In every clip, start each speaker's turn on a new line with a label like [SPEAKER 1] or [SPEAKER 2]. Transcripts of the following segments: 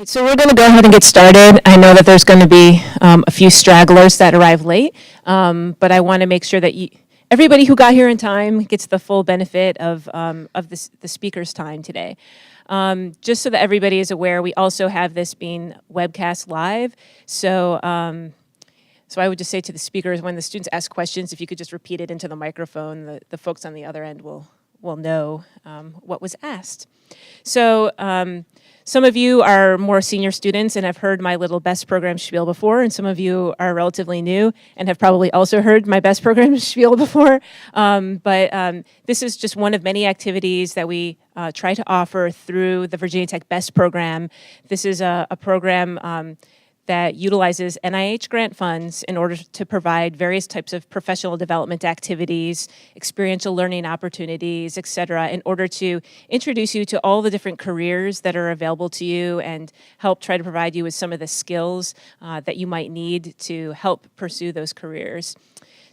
[SPEAKER 1] So we're going to go ahead and get started. I know that there's going to be a few stragglers that arrive late, but I want to make sure that everybody who got here in time gets the full benefit of the speaker's time today. Just so that everybody is aware, we also have this being webcast live. So I would just say to the speakers, when the students ask questions, if you could just repeat it into the microphone, the folks on the other end will know what was asked. So some of you are more senior students and have heard my little BEST program spiel before, and some of you are relatively new and have probably also heard my BEST program spiel before. But this is just one of many activities that we try to offer through the Virginia Tech BEST program. This is a program that utilizes NIH grant funds in order to provide various types of professional development activities, experiential learning opportunities, et cetera, in order to introduce you to all the different careers that are available to you and help try to provide you with some of the skills that you might need to help pursue those careers.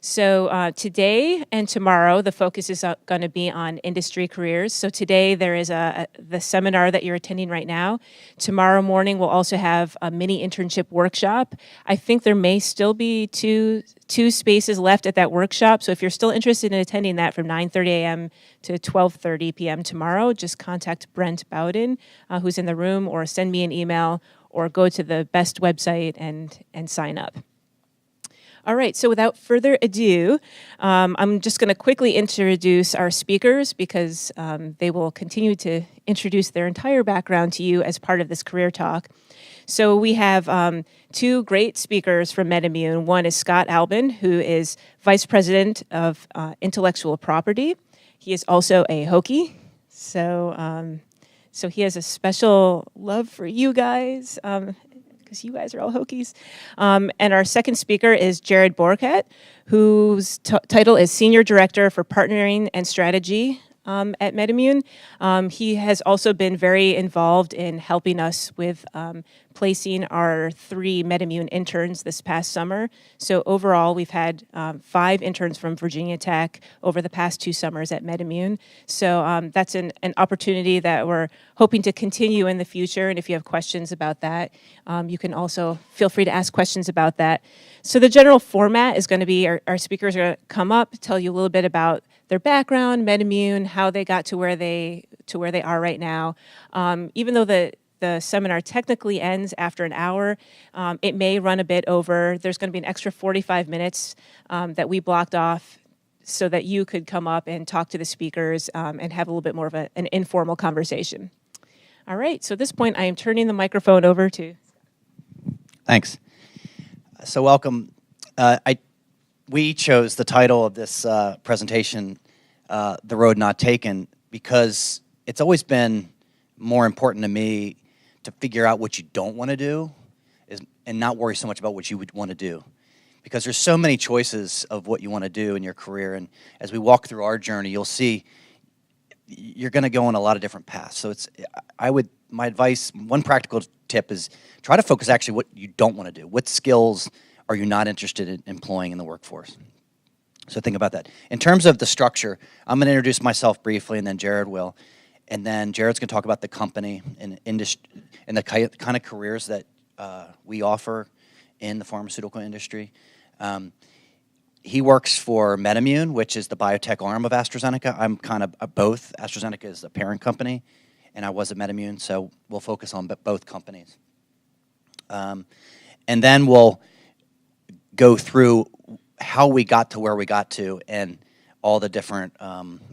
[SPEAKER 1] So today and tomorrow, the focus is going to be on industry careers. So today there is the seminar that you're attending right now. Tomorrow morning we'll also have a mini internship workshop. I think there may still be two spaces left at that workshop. So if you're still interested in attending that from 9:30 a.m. to 12:30 p.m. tomorrow, just contact Brent Bowden, who's in the room, or send me an email, or go to the BEST website and sign up. All right, so without further ado, I'm just going to quickly introduce our speakers because they will continue to introduce their entire background to you as part of this career talk. So we have two great speakers from MedImmune. One is Scott Alban, who is Vice President of Intellectual Property. He is also a Hokie, so he has a special love for you guys. You guys are all Hokies. And our second speaker is Jarrod Borkat, whose title is Senior Director for Partnering and Strategy at MedImmune. He has also been very involved in helping us with placing our 3 MedImmune interns this past summer. So overall, we've had 5 interns from Virginia Tech over the past 2 summers at MedImmune. So that's an opportunity that we're hoping to continue in the future. And if you have questions about that, you can also feel free to ask questions about that. So the general format is going to be our speakers are going to come up, tell you a little bit about their background, MedImmune, how they got to where they are right now. Even though the seminar technically ends after an hour, it may run a bit over. There's going to be an extra 45 minutes that we blocked off so that you could come up and talk to the speakers and have a little bit more of an informal conversation. All right, so at this point, I am turning the microphone over to...
[SPEAKER 2] Thanks. So welcome. We chose the title of this presentation, The Road Not Taken, because it's always been more important to me to figure out what you don't want to do and not worry so much about what you would want to do. Because there's so many choices of what you want to do in your career, and as we walk through our journey, you'll see you're going to go on a lot of different paths. So my advice, one practical tip is try to focus actually what you don't want to do. What skills are you not interested in employing in the workforce? So think about that. In terms of the structure, I'm going to introduce myself briefly, and then Jarrod will. And then Jarrod's going to talk about the company and industry and the kind of careers that we offer in the pharmaceutical industry. He works for MedImmune, which is the biotech arm of AstraZeneca. I'm kind of both. AstraZeneca is the parent company, and I was at MedImmune, so we'll focus on both companies. And then we'll go through how we got to where we got to and all the different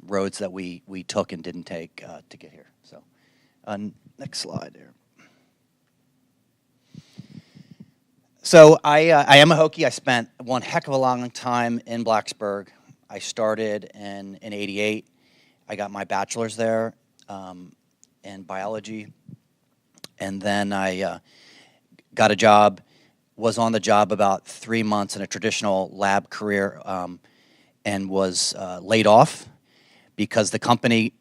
[SPEAKER 2] roads that we took and didn't take to get here. So next slide there. So I am a Hokie. I spent one heck of a long time in Blacksburg. I started in '88. I got my bachelor's there in biology. And then I got a job, was on the job about 3 months in a traditional lab career, and was laid off because the company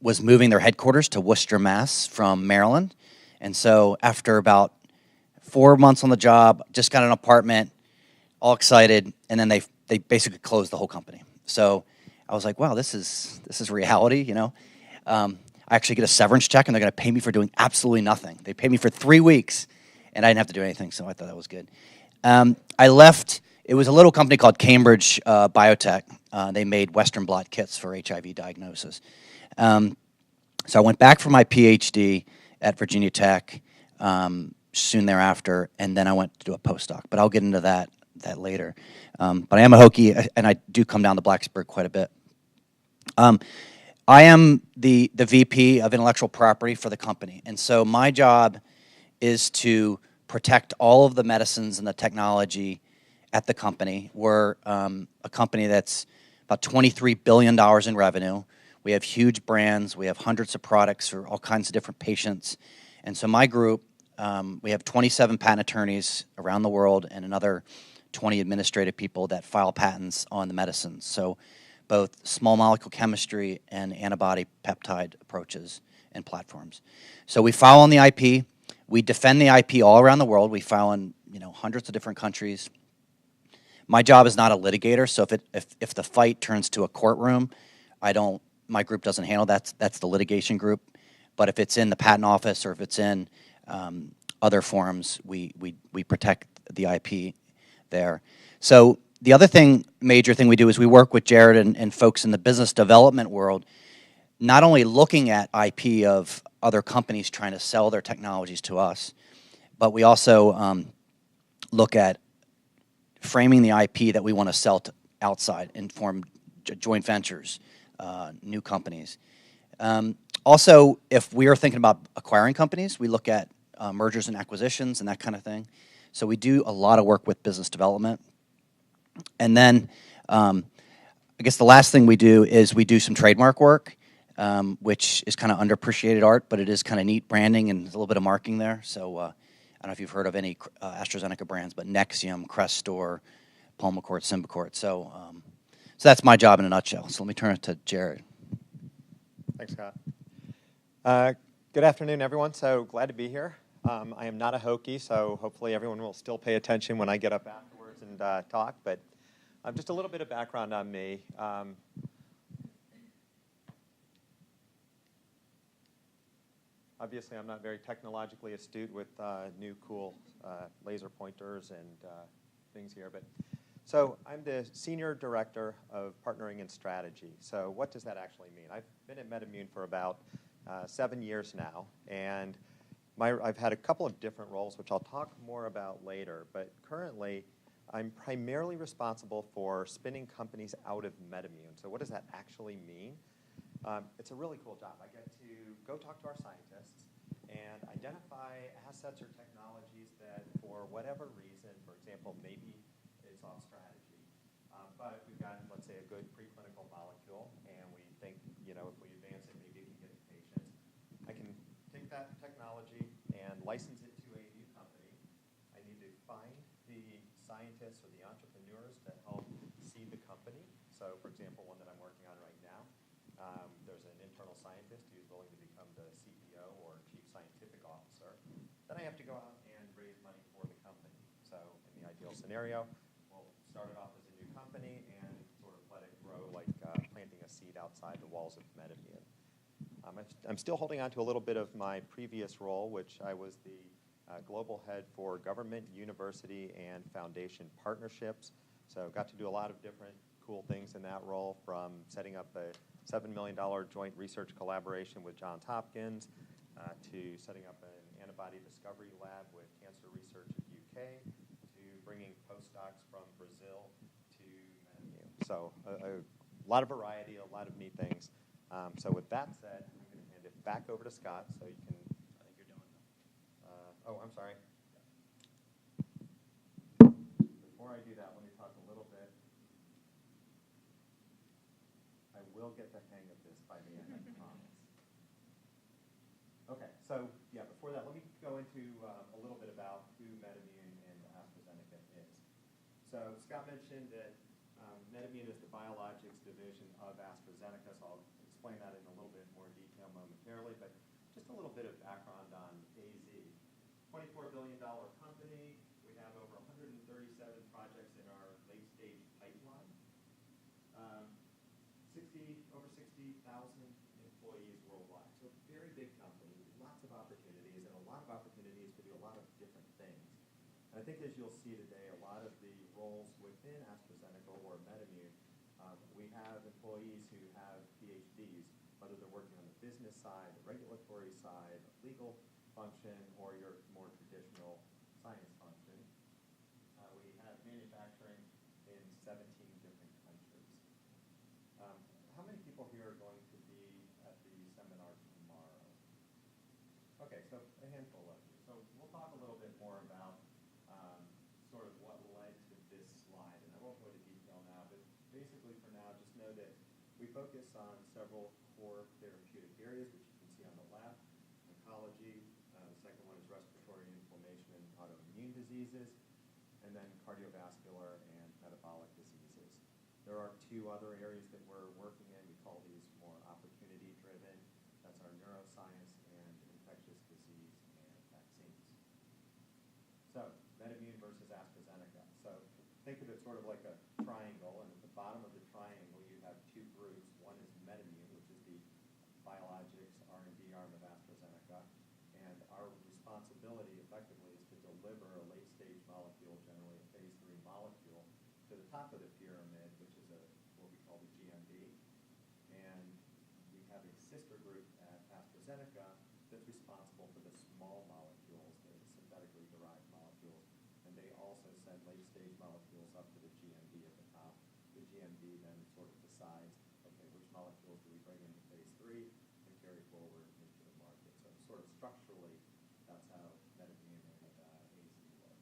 [SPEAKER 2] was moving their headquarters to Worcester, Mass. From Maryland. And so after about 4 months on the job, just got an apartment, all excited, and then they basically closed the whole company. So I was like, wow, this is reality, you know. I actually get a severance check, and they're going to pay me for doing absolutely nothing. They paid me for 3 weeks, and I didn't have to do anything, so I thought that was good. I left. It was a little company called Cambridge Biotech. They made Western blot kits for HIV diagnosis. So I went back for my Ph.D. at Virginia Tech soon thereafter, and then I went to do a postdoc. But I'll get into that later. But I am a Hokie, and I do come down to Blacksburg quite a bit. I am the VP of intellectual property for the company, and so my job is to protect all of the medicines and the technology at the company. We're a company that's about $23 billion in revenue. We have huge brands. We have hundreds of products for all kinds of different patients. And so my group, we have 27 patent attorneys around the world and another 20 administrative people that file patents on the medicines. So both small molecule chemistry and antibody peptide approaches and platforms. So we file on the IP. We defend the IP all around the world. We file in hundreds of different countries. My job is not a litigator, so if the fight turns to a courtroom, my group doesn't handle that. That's the litigation group. But if it's in the patent office or if it's in other forums, we protect the IP there. So the other major thing we do is we work with Jarrod and folks in the business development world, not only looking at IP of other companies trying to sell their technologies to us, but we also look at framing the IP that we want to sell to outside and form joint ventures, new companies. Also, if we are thinking about acquiring companies, we look at mergers and acquisitions and that kind of thing. So we do a lot of work with business development. And then I guess the last thing we do is we do some trademark work, which is kind of underappreciated art, but it is kind of neat branding and a little bit of marking there. So I don't know if you've heard of any AstraZeneca brands, but Nexium, Crestor, Pulmicort, Symbicort. So that's my job in a nutshell. So let me turn it to Jarrod.
[SPEAKER 3] Thanks, Scott. Good afternoon, everyone. So glad to be here. I am not a Hokie, so hopefully everyone will still pay attention when I get up afterwards and talk. But just a little bit of background on me. Obviously, I'm not very technologically astute with new cool laser pointers and things here. So I'm the Senior Director of Partnering and Strategy. So what does that actually mean? I've been at MedImmune for about 7 years now, and I've had a couple of different roles, which I'll talk more about later. But currently, I'm primarily responsible for spinning companies out of MedImmune. So what does that actually mean? It's a really cool job. I get to go talk to our scientists and identify assets or technologies that, for whatever reason, for example, maybe it's off strategy, but we've got, let's say, a good preclinical molecule, and we think, if we advance it, maybe it can get to patients. I can take that technology and license it to a new company. I need to find the scientists or the entrepreneurs to help seed the company. So, for example, one that I'm working on right now, there's an internal scientist who's willing to become the CEO or chief scientific officer. Then I have to go out and raise money for the company. So, in the ideal scenario, we'll start it off as a new company and sort of let it grow like planting a seed outside the walls of MedImmune. I'm still holding on to a little bit of my previous role, which I was the global head for government, university, and foundation partnerships. So got to do a lot of different cool things in that role, from setting up a $7 million joint research collaboration with Johns Hopkins to setting up an antibody discovery lab with Cancer Research at UK to bringing postdocs from Brazil to MedImmune. So a lot of variety, a lot of neat things. So with that said, I'm going to hand it back over to Scott so you can... I think you're doing it. Oh, I'm sorry. Before I do that, let me talk a little bit. I will get the hang of this by the end, I promise. Okay, so before that, let me go into a little bit about who MedImmune and AstraZeneca is. So Scott mentioned that MedImmune is the biologics division of AstraZeneca, so I'll explain that in a little bit more detail momentarily, but just a little bit of background on AZ. $24 billion company. We have over 137 projects in our late-stage pipeline. Over 60,000 employees worldwide. So a lot of different things. And I think as you'll see today, a lot of the roles within AstraZeneca or MedImmune, we have employees who have Ph.D.s, whether they're working on the business side, the regulatory side, legal function, or your more traditional science function. We have manufacturing in 17 different countries. How many people here are going to be at the seminar tomorrow? Okay, so a handful of you. So we'll talk a little bit more about sort of what led to this slide. And I won't go into detail now, but basically for now, just know that we focus on several core therapeutic areas, which you can see on the left. Oncology, the second one is respiratory inflammation and autoimmune diseases, and then cardiovascular and metabolic diseases. There are two other areas that we're working in. We call these more opportunity-driven. That's our neuroscience and infectious disease and vaccines. So, MedImmune versus AstraZeneca. So, think of it sort of like a triangle, and at the bottom of the triangle you have two groups. One is MedImmune, which is the biologics R&D arm of AstraZeneca, and our responsibility effectively is to deliver a late-stage molecule, generally a phase 3 molecule, to the top of the pyramid, which is what we call the GMB. And we have a sister group at AstraZeneca that's responsible for the small molecules, the synthetically derived molecules, and they also send late-stage molecules up to the GMB at the top. The GMB then sort of decides, okay, which molecules do we bring into phase 3 and carry forward into the market. So sort of structurally, that's how MedImmune and AZ work.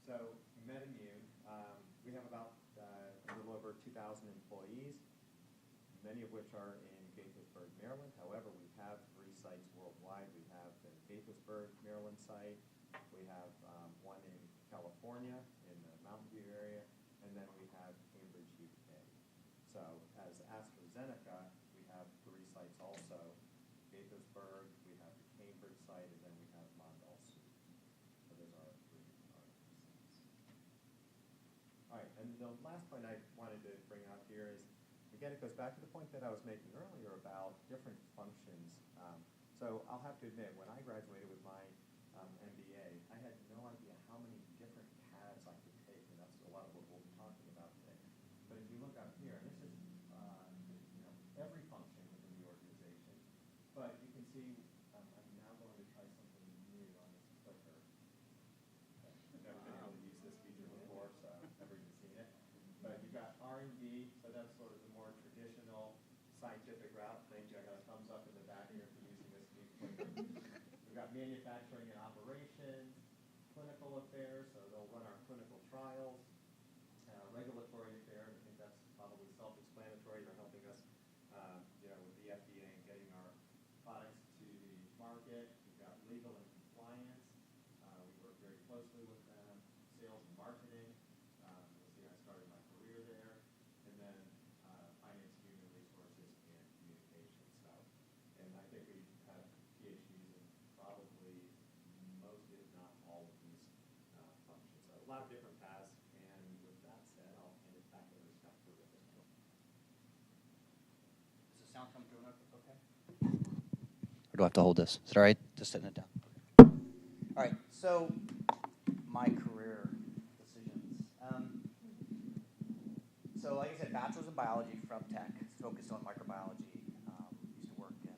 [SPEAKER 3] So MedImmune, we have about a little over 2,000 employees, many of which are in Gaithersburg, Maryland. However, we have 3 sites worldwide. We have the Gaithersburg, Maryland site. We have one in California in the Mountain View area, and then we have Cambridge, UK. So as AstraZeneca, we have 3 sites also. Gaithersburg, we have the Cambridge site, and then we have Mondal Sud. So those are our 3 sites. All right, and the last point I wanted to bring out here is, again, it goes back to the point that I was making earlier about different functions. So I'll have to admit, when I graduated with my MBA, I had no idea how many different paths I could take, and that's a lot of what we'll be talking about today. But if you look up here, and this is every function within the organization, but you can see I'm now going to try something new on this clicker. I've never been able to use this feature before, so I've never even seen it. But you've got R&D, so that's sort of the more traditional scientific route. Thank you. I got a thumbs up in the back here for using this new clicker. We've got manufacturing and operations, clinical affairs, so they'll run our clinical trials, regulatory affairs. I think that's probably self-explanatory. They're helping us, with the FDA and getting our products to the market. We've got legal and compliance. We work very closely with them. Sales and marketing. You'll see I started my career there. And then finance, human resources, and communications. So, and I think we have PhDs in probably most, if not all, of these functions. So a lot of different paths. And with that said, I'll hand it back over to Scott for this.
[SPEAKER 2] Does the sound come through okay? Or do I have to hold this? Is it all right? Just sitting it down. All right, so my career decisions. So like I said, bachelor's in biology from Tech, focused on microbiology. Used to work in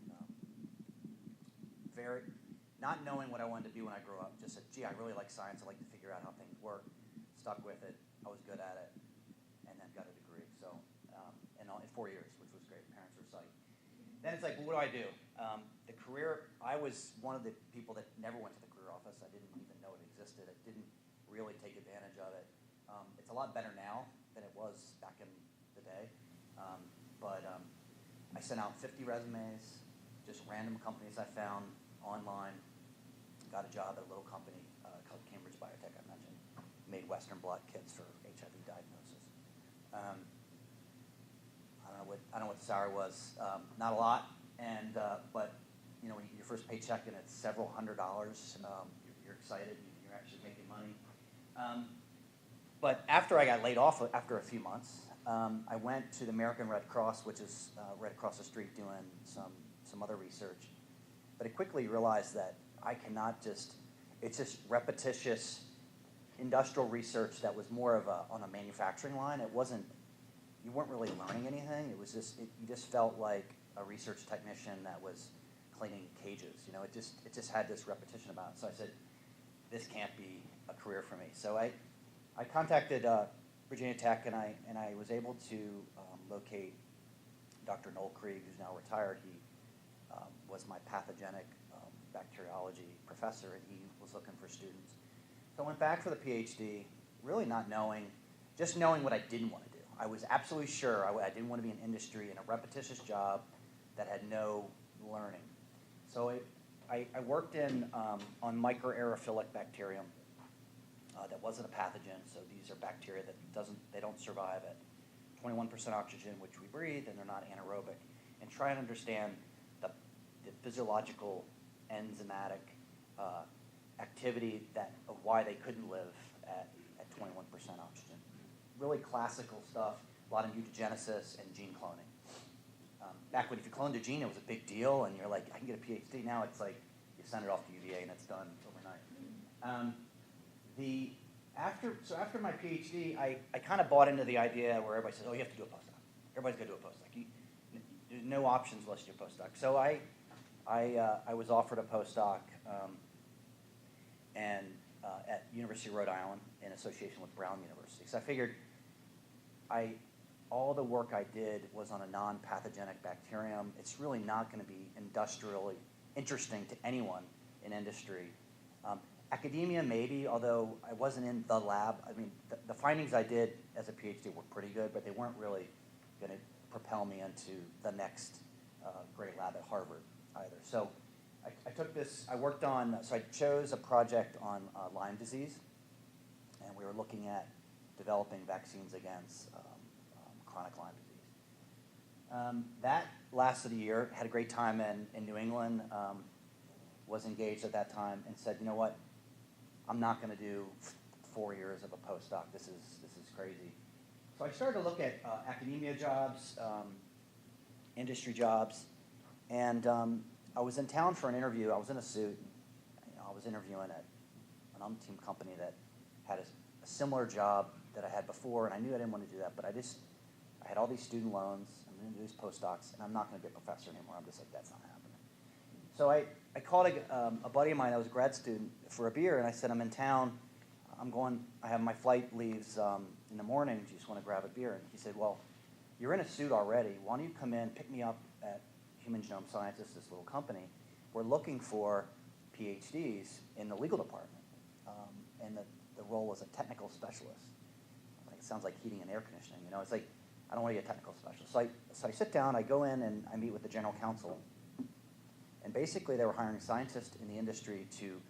[SPEAKER 2] not knowing what I wanted to be when I grew up. Just said, gee, I really like science. I like to figure out how things work. Stuck with it. I was good at it, and then got a degree. So in 4 years, which was great. Parents were psyched. Then it's like, well, what do I do? The career, I was one of the people that never went to the career office. I didn't even know it existed. I didn't really take advantage of it. It's a lot better now than it was back in the day. But I sent out 50 resumes, just random companies I found online. Got a job at a little company called Cambridge Biotech, I mentioned. Made Western blot kits for HIV diagnosis. I don't know what the salary was. Not a lot, and but when your first paycheck and it's several $100s, you're excited. You're actually making money. But after I got laid off after a few months, I went to the American Red Cross, which is right across the street, doing some some other research. But I quickly realized that I cannot it's just repetitious industrial research that was more of on a manufacturing line. It wasn't, you weren't really learning anything. It was just, you just felt like a research technician that was cleaning cages. You know, it just had this repetition about it. So I said, this can't be a career for me. So I contacted Virginia Tech, and I was able to locate Dr. Noel Krieg, who's now retired. He was my pathogenic bacteriology professor, and he was looking for students. So I went back for the Ph.D., really not knowing, just knowing what I didn't want to do. I was absolutely sure I didn't want to be in industry in a repetitious job that had no learning. So I worked on microaerophilic bacterium that wasn't a pathogen. So these are bacteria that they don't survive at 21% oxygen, which we breathe, and they're not anaerobic. And try and understand the physiological enzymatic activity of why they couldn't live at 21% oxygen. Really classical stuff, a lot of mutagenesis and gene cloning. Back when if you cloned a gene, it was a big deal, and you're like, I can get a PhD. Now it's like you send it off to UVA and it's done overnight. After my PhD, I kind of bought into the idea where everybody says, oh, you have to do a postdoc. Everybody's got to do a postdoc. There's no options unless you do a postdoc. So I was offered a postdoc at University of Rhode Island in association with Brown University. So I figured all the work I did was on a non-pathogenic bacterium. It's really not going to be industrially interesting to anyone in industry. Academia, maybe, although I wasn't in the lab. I mean, the findings I did as a PhD were pretty good, but they weren't really going to propel me into the next great lab at Harvard either. So I took this, so I chose a project on Lyme disease, and we were looking at developing vaccines against chronic Lyme disease. That lasted a year, had a great time in New England, was engaged at that time, and said, you know what, I'm not going to do 4 years of a postdoc. This is crazy. So I started to look at academia jobs, industry jobs, and I was in town for an interview. I was in a suit. I was interviewing at an umpteen company that had a similar job that I had before, and I knew I didn't want to do that, but I had all these student loans, I'm going to do these postdocs, and I'm not going to be a professor anymore. I'm just like, that's not happening. So I called a buddy of mine that was a grad student for a beer, and I said, I'm in town. I have my flight leaves in the morning. Do you just want to grab a beer? And he said, well, you're in a suit already. Why don't you come in, pick me up at Human Genome Sciences, this little company. We're looking for PhDs in the legal department, and the role is a technical specialist. Like, it sounds like heating and air conditioning. You know, it's like, I don't want to be a technical specialist. So I sit down, I go in, and I meet with the general counsel. And basically, they were hiring scientists in the industry to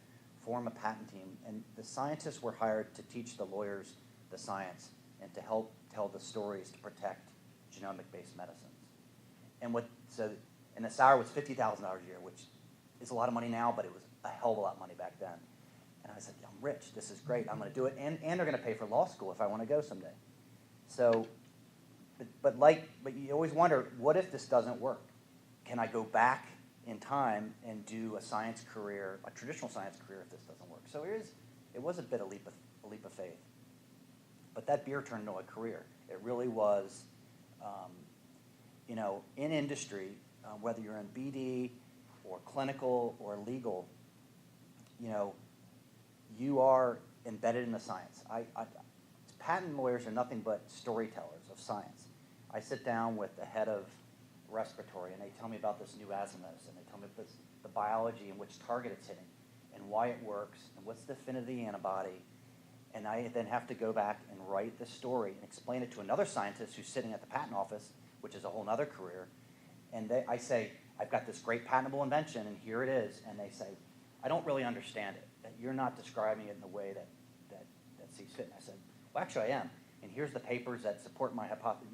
[SPEAKER 2] form a patent team. And the scientists were hired to teach the lawyers the science and to help tell the stories to protect genomic-based medicines. And the salary was $50,000 a year, which is a lot of money now, but it was a hell of a lot of money back then. And I said, I'm rich. This is great. I'm going to do it. And they're going to pay for law school if I want to go someday. So, but you always wonder, what if this doesn't work? Can I go back in time and do a science career, a traditional science career, if this doesn't work? So it was a bit of a leap of faith. But that beer turned into a career. It really was, in industry, whether you're in BD or clinical or legal, you are embedded in the science. Patent lawyers are nothing but storytellers of science. I sit down with the head of respiratory, and they tell me about this new azimuth, and they tell me about the biology and which target it's hitting, and why it works, and what's the affinity of the antibody. And I then have to go back and write the story and explain it to another scientist who's sitting at the patent office, which is a whole other career. And I say, I've got this great patentable invention, and here it is. And they say, I don't really understand it, that you're not describing it in the way that sees fit. And I said, well, actually I am. And here's the papers that support my hypothesis.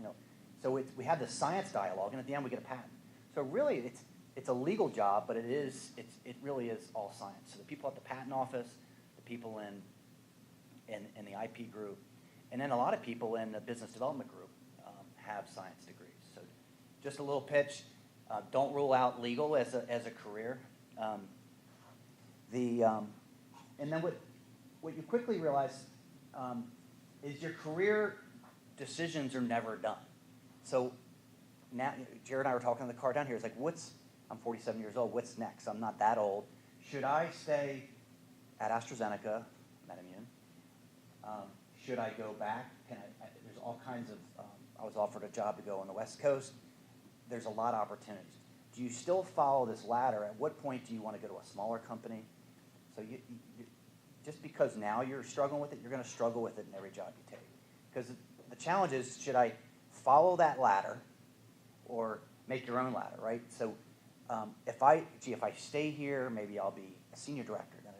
[SPEAKER 2] So we have this science dialogue, and at the end we get a patent. So really, it's a legal job, but it really is all science. So the people at the patent office, the people in the IP group, and then a lot of people in the business development group have science degrees. So just a little pitch. Don't rule out legal as a career. And then what you quickly realize is your career decisions are never done. So now, Jarrod and I were talking in the car down here. It's like, I'm 47 years old. What's next? I'm not that old. Should I stay at AstraZeneca, MedImmune? Should I go back? There's all kinds of, I was offered a job to go on the West Coast. There's a lot of opportunities. Do you still follow this ladder? At what point do you want to go to a smaller company? So you just because now you're struggling with it, you're going to struggle with it in every job you take. Because the challenge is, should I follow that ladder or make your own ladder, right? So if I stay here, maybe I'll be a senior director, then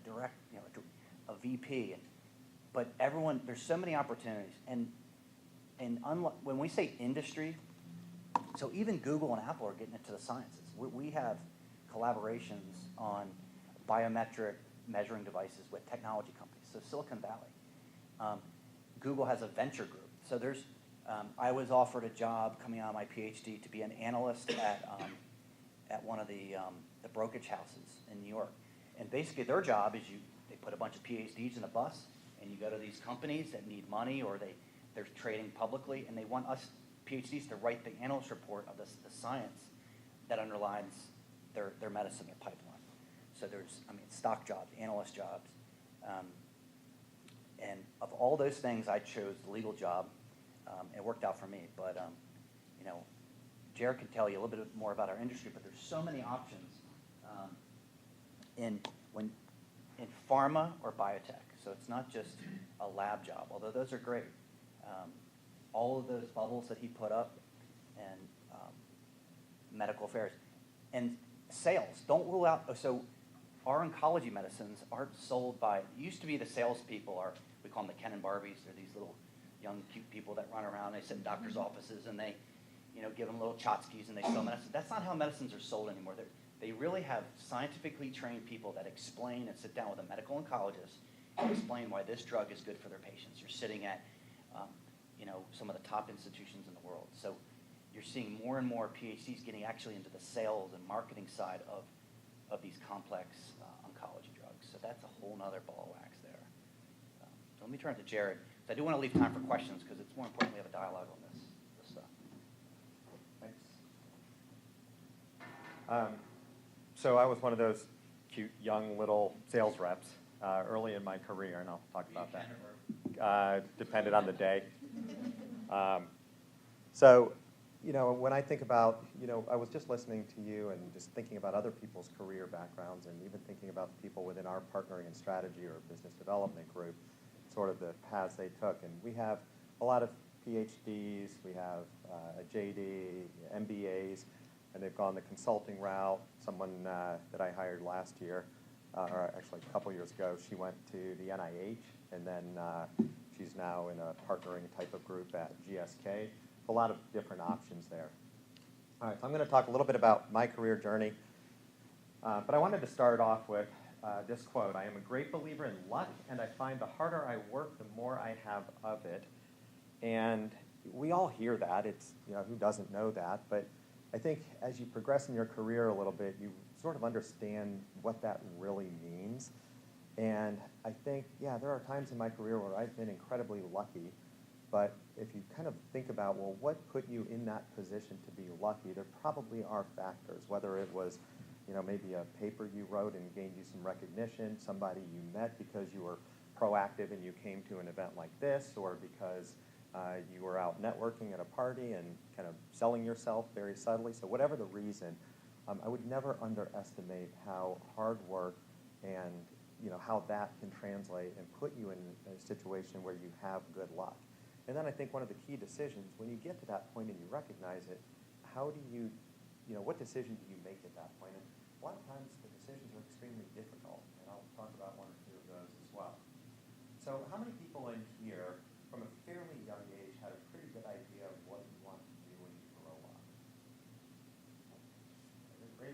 [SPEAKER 2] a VP. But there's so many opportunities. And when we say industry, so even Google and Apple are getting into the sciences. We have collaborations on biometric measuring devices with technology companies. So Silicon Valley. Google has a venture group. So I was offered a job coming out of my Ph.D. to be an analyst at one of the brokerage houses in New York. And basically their job is they put a bunch of Ph.D.s in a bus, and you go to these companies that need money or they're trading publicly, and they want us Ph.D.s to write the analyst report of the science that underlies their medicine, their pipeline. So there's, stock jobs, analyst jobs. And of all those things, I chose the legal job. It worked out for me. But, Jarrod can tell you a little bit more about our industry, but there's so many options in pharma or biotech. So it's not just a lab job, although those are great. All of those bubbles that he put up and medical affairs. And sales, don't rule out, so our oncology medicines aren't sold by, it used to be the salespeople we call them the Ken and Barbies. They're these little young, cute people that run around. They sit in doctors' offices and they, give them little tchotchkes and they sell medicine. That's not how medicines are sold anymore. They really have scientifically trained people that explain and sit down with a medical oncologist and explain why this drug is good for their patients. You're sitting at, some of the top institutions in the world. So you're seeing more and more PhDs getting actually into the sales and marketing side of these complex oncology drugs. So that's a whole nother ball of wax there. So let me turn it to Jarrod. I do want to leave time for questions because it's more important we have a dialogue on this stuff.
[SPEAKER 3] Thanks. So I was one of those cute young little sales reps early in my career, and I'll talk about that. Depended on the day. So, when I think about, I was just listening to you and just thinking about other people's career backgrounds and even thinking about the people within our partnering and strategy or business development group, sort of the paths they took. And we have a lot of PhDs, we have a JD, MBAs, and they've gone the consulting route. Someone that I hired last year, or actually a couple years ago, she went to the NIH, and then she's now in a partnering type of group at GSK. A lot of different options there. All right, so I'm going to talk a little bit about my career journey, but I wanted to start off with this quote. I am a great believer in luck, and I find the harder I work, the more I have of it. And we all hear that. It's, who doesn't know that? But I think as you progress in your career a little bit, you sort of understand what that really means. And I think, there are times in my career where I've been incredibly lucky. But if you kind of think about, well, what put you in that position to be lucky, there probably are factors, whether it was, maybe a paper you wrote and gained you some recognition, somebody you met because you were proactive and you came to an event like this, or because you were out networking at a party and kind of selling yourself very subtly. So whatever the reason, I would never underestimate how hard work and how that can translate and put you in a situation where you have good luck. And then I think one of the key decisions, when you get to that point and you recognize it, how do you, what decision do you make at that point? And a lot of times the decisions are extremely difficult, and I'll talk about one or two of those as well. So how many people in here from a fairly young age had a pretty good idea of what you want to do when you grow up?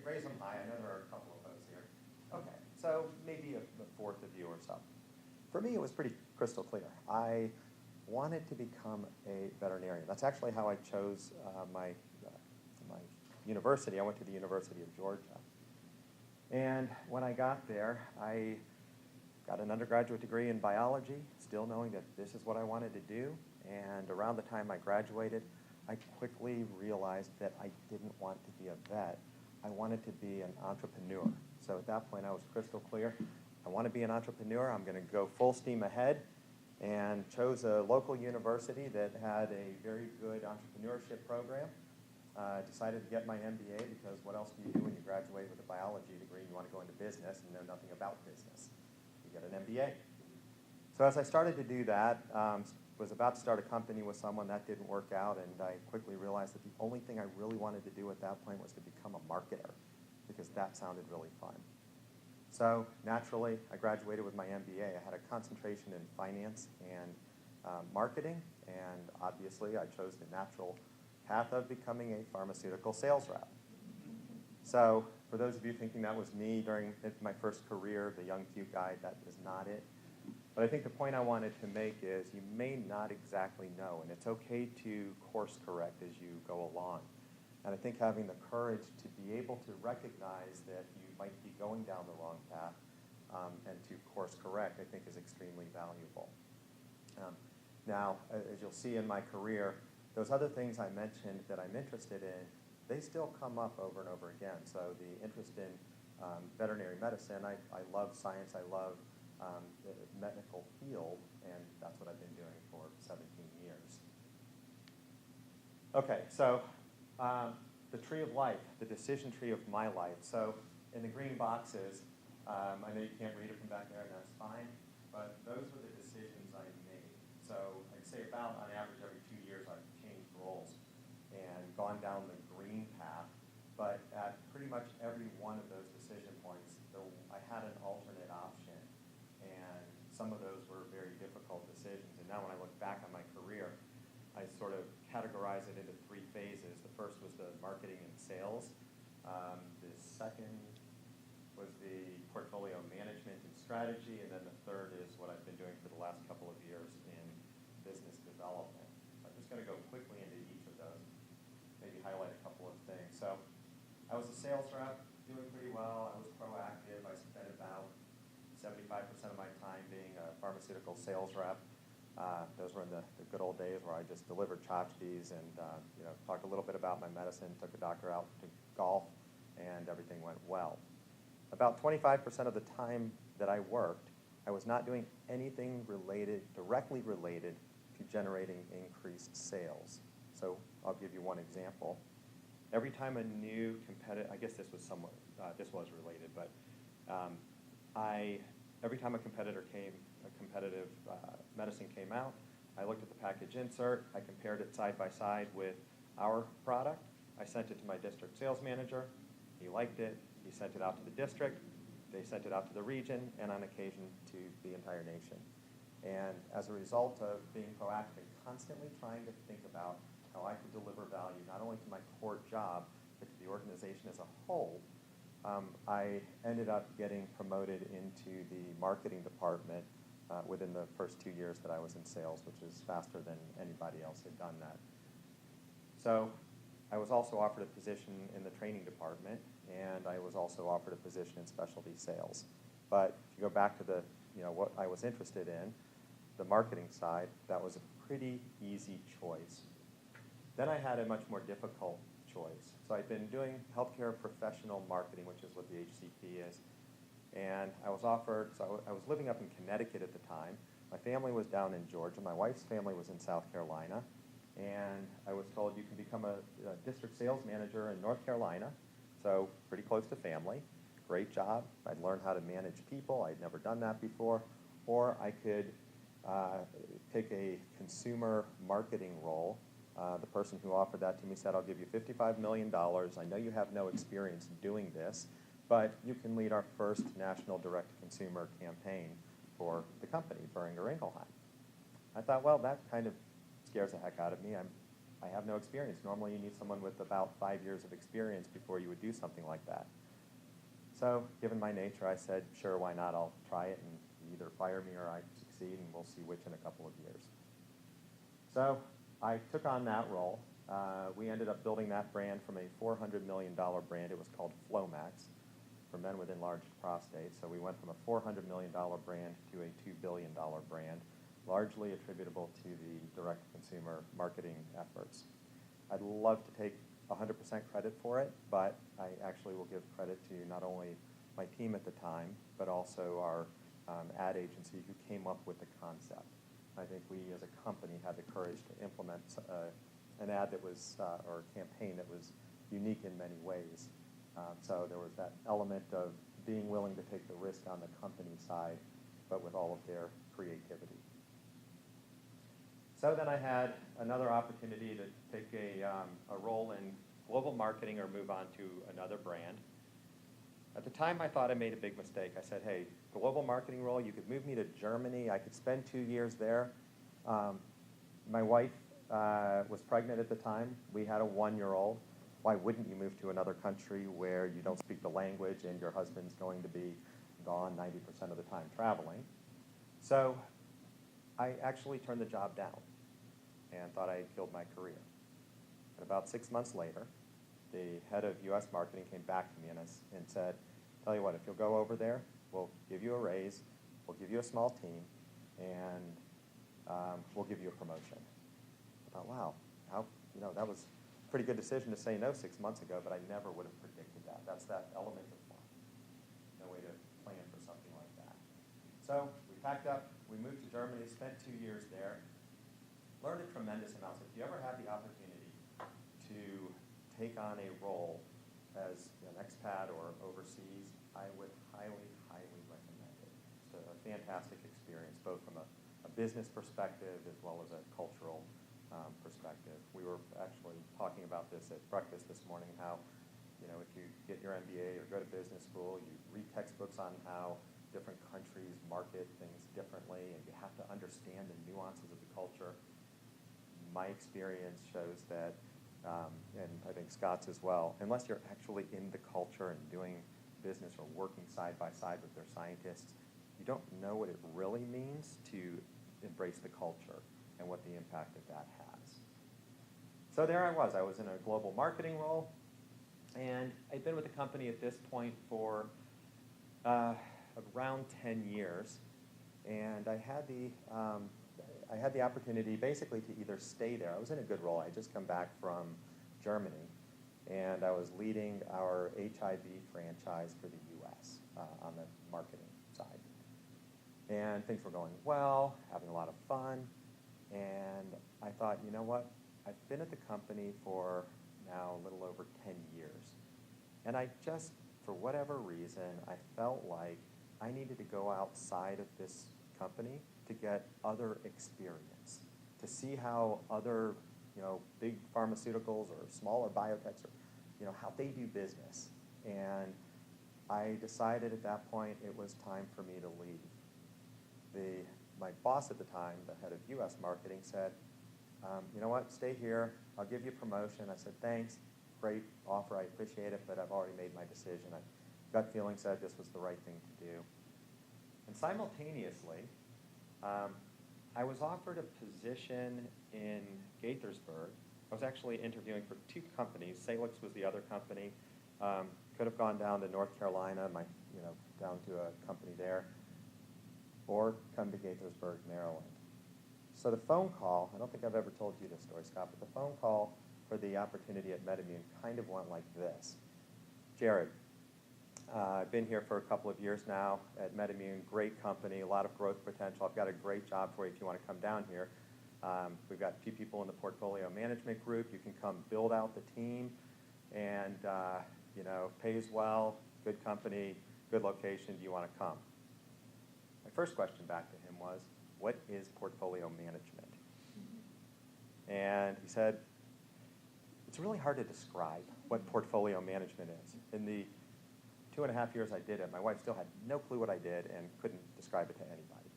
[SPEAKER 3] Raise them high. I know there are a couple of those here. Okay, so maybe a fourth of you or so. For me, it was pretty crystal clear. I wanted to become a veterinarian. That's actually how I chose my university. I went to the University of Georgia. And when I got there, I got an undergraduate degree in biology, still knowing that this is what I wanted to do. And around the time I graduated, I quickly realized that I didn't want to be a vet. I wanted to be an entrepreneur. So at that point, I was crystal clear. I want to be an entrepreneur. I'm going to go full steam ahead, and chose a local university that had a very good entrepreneurship program. Decided to get my MBA because what else do you do when you graduate with a biology degree and you want to go into business and know nothing about business? You get an MBA. So as I started to do that, was about to start a company with someone. That didn't work out, and I quickly realized that the only thing I really wanted to do at that point was to become a marketer, because that sounded really fun. So naturally, I graduated with my MBA. I had a concentration in finance and marketing, and obviously I chose the natural path of becoming a pharmaceutical sales rep. So for those of you thinking that was me during my first career, the young, cute guy, that is not it. But I think the point I wanted to make is you may not exactly know, and it's okay to course correct as you go along. And I think having the courage to be able to recognize that you might be going down the wrong path and to course correct, I think is extremely valuable. Now, as you'll see in my career, those other things I mentioned that I'm interested in, they still come up over and over again. So the interest in veterinary medicine, I love science, I love the medical field, and that's what I've been doing for 17 years. Okay, so the tree of life, the decision tree of my life. So in the green boxes, I know you can't read it from back there, and that's fine, but those were the decisions I made. So I'd say about, on average, every 2 years I've changed roles and gone down the green path, but at pretty much every one of those decision points, I had an alternate option, and some of those were very difficult decisions. And now when I look back on my career, I sort of categorize it into 3 phases. The first was the marketing and sales. The second was the portfolio management and strategy, and then the third is what I've been doing for the last couple of years in business development. I'm just going to go quickly into each of those, maybe highlight a couple of things. So I was a sales rep, doing pretty well. I was proactive. I spent about 75% of my time being a pharmaceutical sales rep. Those were in the good old days where I just delivered tchotchkes and talked a little bit about my medicine, took a doctor out to golf, and everything went well. About 25% of the time that I worked, I was not doing anything directly related to generating increased sales. So I'll give you one example. Every time a new competitor, I guess this was related, but every time a competitive medicine came out, I looked at the package insert, I compared it side by side with our product, I sent it to my district sales manager, he liked it, he sent it out to the district, they sent it out to the region, and on occasion to the entire nation. And as a result of being proactive and constantly trying to think about how I could deliver value not only to my core job, but to the organization as a whole, I ended up getting promoted into the marketing department within the first 2 years that I was in sales, which is faster than anybody else had done that. So I was also offered a position in the training department, and I was also offered a position in specialty sales. But if you go back to what I was interested in, the marketing side, that was a pretty easy choice. Then I had a much more difficult choice. So I'd been doing healthcare professional marketing, which is what the HCP is, and I was offered, so I was living up in Connecticut at the time. My family was down in Georgia. My wife's family was in South Carolina. And I was told you can become a district sales manager in North Carolina, so pretty close to family. Great job. I'd learned how to manage people. I'd never done that before. Or I could take a consumer marketing role. The person who offered that to me said, I'll give you $55 million. I know you have no experience doing this, but you can lead our first national direct-to-consumer campaign for the company, Boehringer Ingelheim. I thought, well, that kind of scares the heck out of me. I have no experience. Normally you need someone with about 5 years of experience before you would do something like that. So given my nature, I said, sure, why not? I'll try it, and you either fire me or I succeed, and we'll see which in a couple of years. So I took on that role, We ended up building that brand from a $400 million brand. It was called Flomax for men with enlarged prostate. So we went from a $400 million brand to a $2 billion brand, largely attributable to the direct-to-consumer marketing efforts. I'd love to take 100% credit for it, but I actually will give credit to not only my team at the time, but also our ad agency who came up with the concept. I think we as a company had the courage to implement an ad that was, or a campaign that was unique in many ways. So there was that element of being willing to take the risk on the company side, but with all of their creativity. So then I had another opportunity to take a role in global marketing or move on to another brand. At the time, I thought I made a big mistake. I said, hey, global marketing role, you could move me to Germany. I could spend 2 years there. My wife was pregnant at the time. We had a 1-year-old. Why wouldn't you move to another country where you don't speak the language and your husband's going to be gone 90% of the time traveling? So I actually turned the job down and thought I had killed my career. And about 6 months later, the head of U.S. marketing came back to me and said, tell you what, if you'll go over there, we'll give you a raise, we'll give you a small team, and we'll give you a promotion. I thought, wow, that was a pretty good decision to say no 6 months ago, but I never would have predicted that. That's that element of luck. No way to plan for something like that. So we packed up, we moved to Germany, spent 2 years there, learned a tremendous amount. So if you ever have the opportunity to take on a role as an expat or overseas, I would highly, highly recommend it. It's a fantastic experience, both from a business perspective as well as a cultural perspective. We were actually talking about this at breakfast this morning, how if you get your MBA or go to business school, you read textbooks on how different countries market things differently, and you have to understand the nuances of the culture. My experience shows that, and I think Scott's as well, unless you're actually in the culture and doing business or working side by side with their scientists, you don't know what it really means to embrace the culture and what the impact of that has. So there I was in a global marketing role, and I'd been with the company at this point for around 10 years, and I had the opportunity basically to either stay there. I was in a good role. I had just come back from Germany, and I was leading our HIV franchise for the U.S. On the marketing side. And things were going well, having a lot of fun, and I thought, you know what? I've been at the company for now a little over 10 years, and I just, for whatever reason, I felt like I needed to go outside of this company to get other experience, to see how other, big pharmaceuticals or smaller biotechs, or, how they do business. And I decided at that point it was time for me to leave. My boss at the time, the head of U.S. marketing, said, you know what, stay here, I'll give you promotion. I said, thanks, great offer, I appreciate it, but I've already made my decision. Gut feeling said this was the right thing to do. And simultaneously, I was offered a position in Gaithersburg. I was actually interviewing for 2 companies. Salix was the other company. Could have gone down to North Carolina, down to a company there, or come to Gaithersburg, Maryland. So the phone call, I don't think I've ever told you this story, Scott, but the phone call for the opportunity at MedImmune kind of went like this. Jarrod, I've been here for a couple of years now at MedImmune, great company, a lot of growth potential. I've got a great job for you if you want to come down here. We've got a few people in the portfolio management group. You can come build out the team, and pays well, good company, good location. Do you want to come? My first question back to him was, what is portfolio management? And he said, it's really hard to describe what portfolio management is. In the 2.5 years I did it, my wife still had no clue what I did and couldn't describe it to anybody.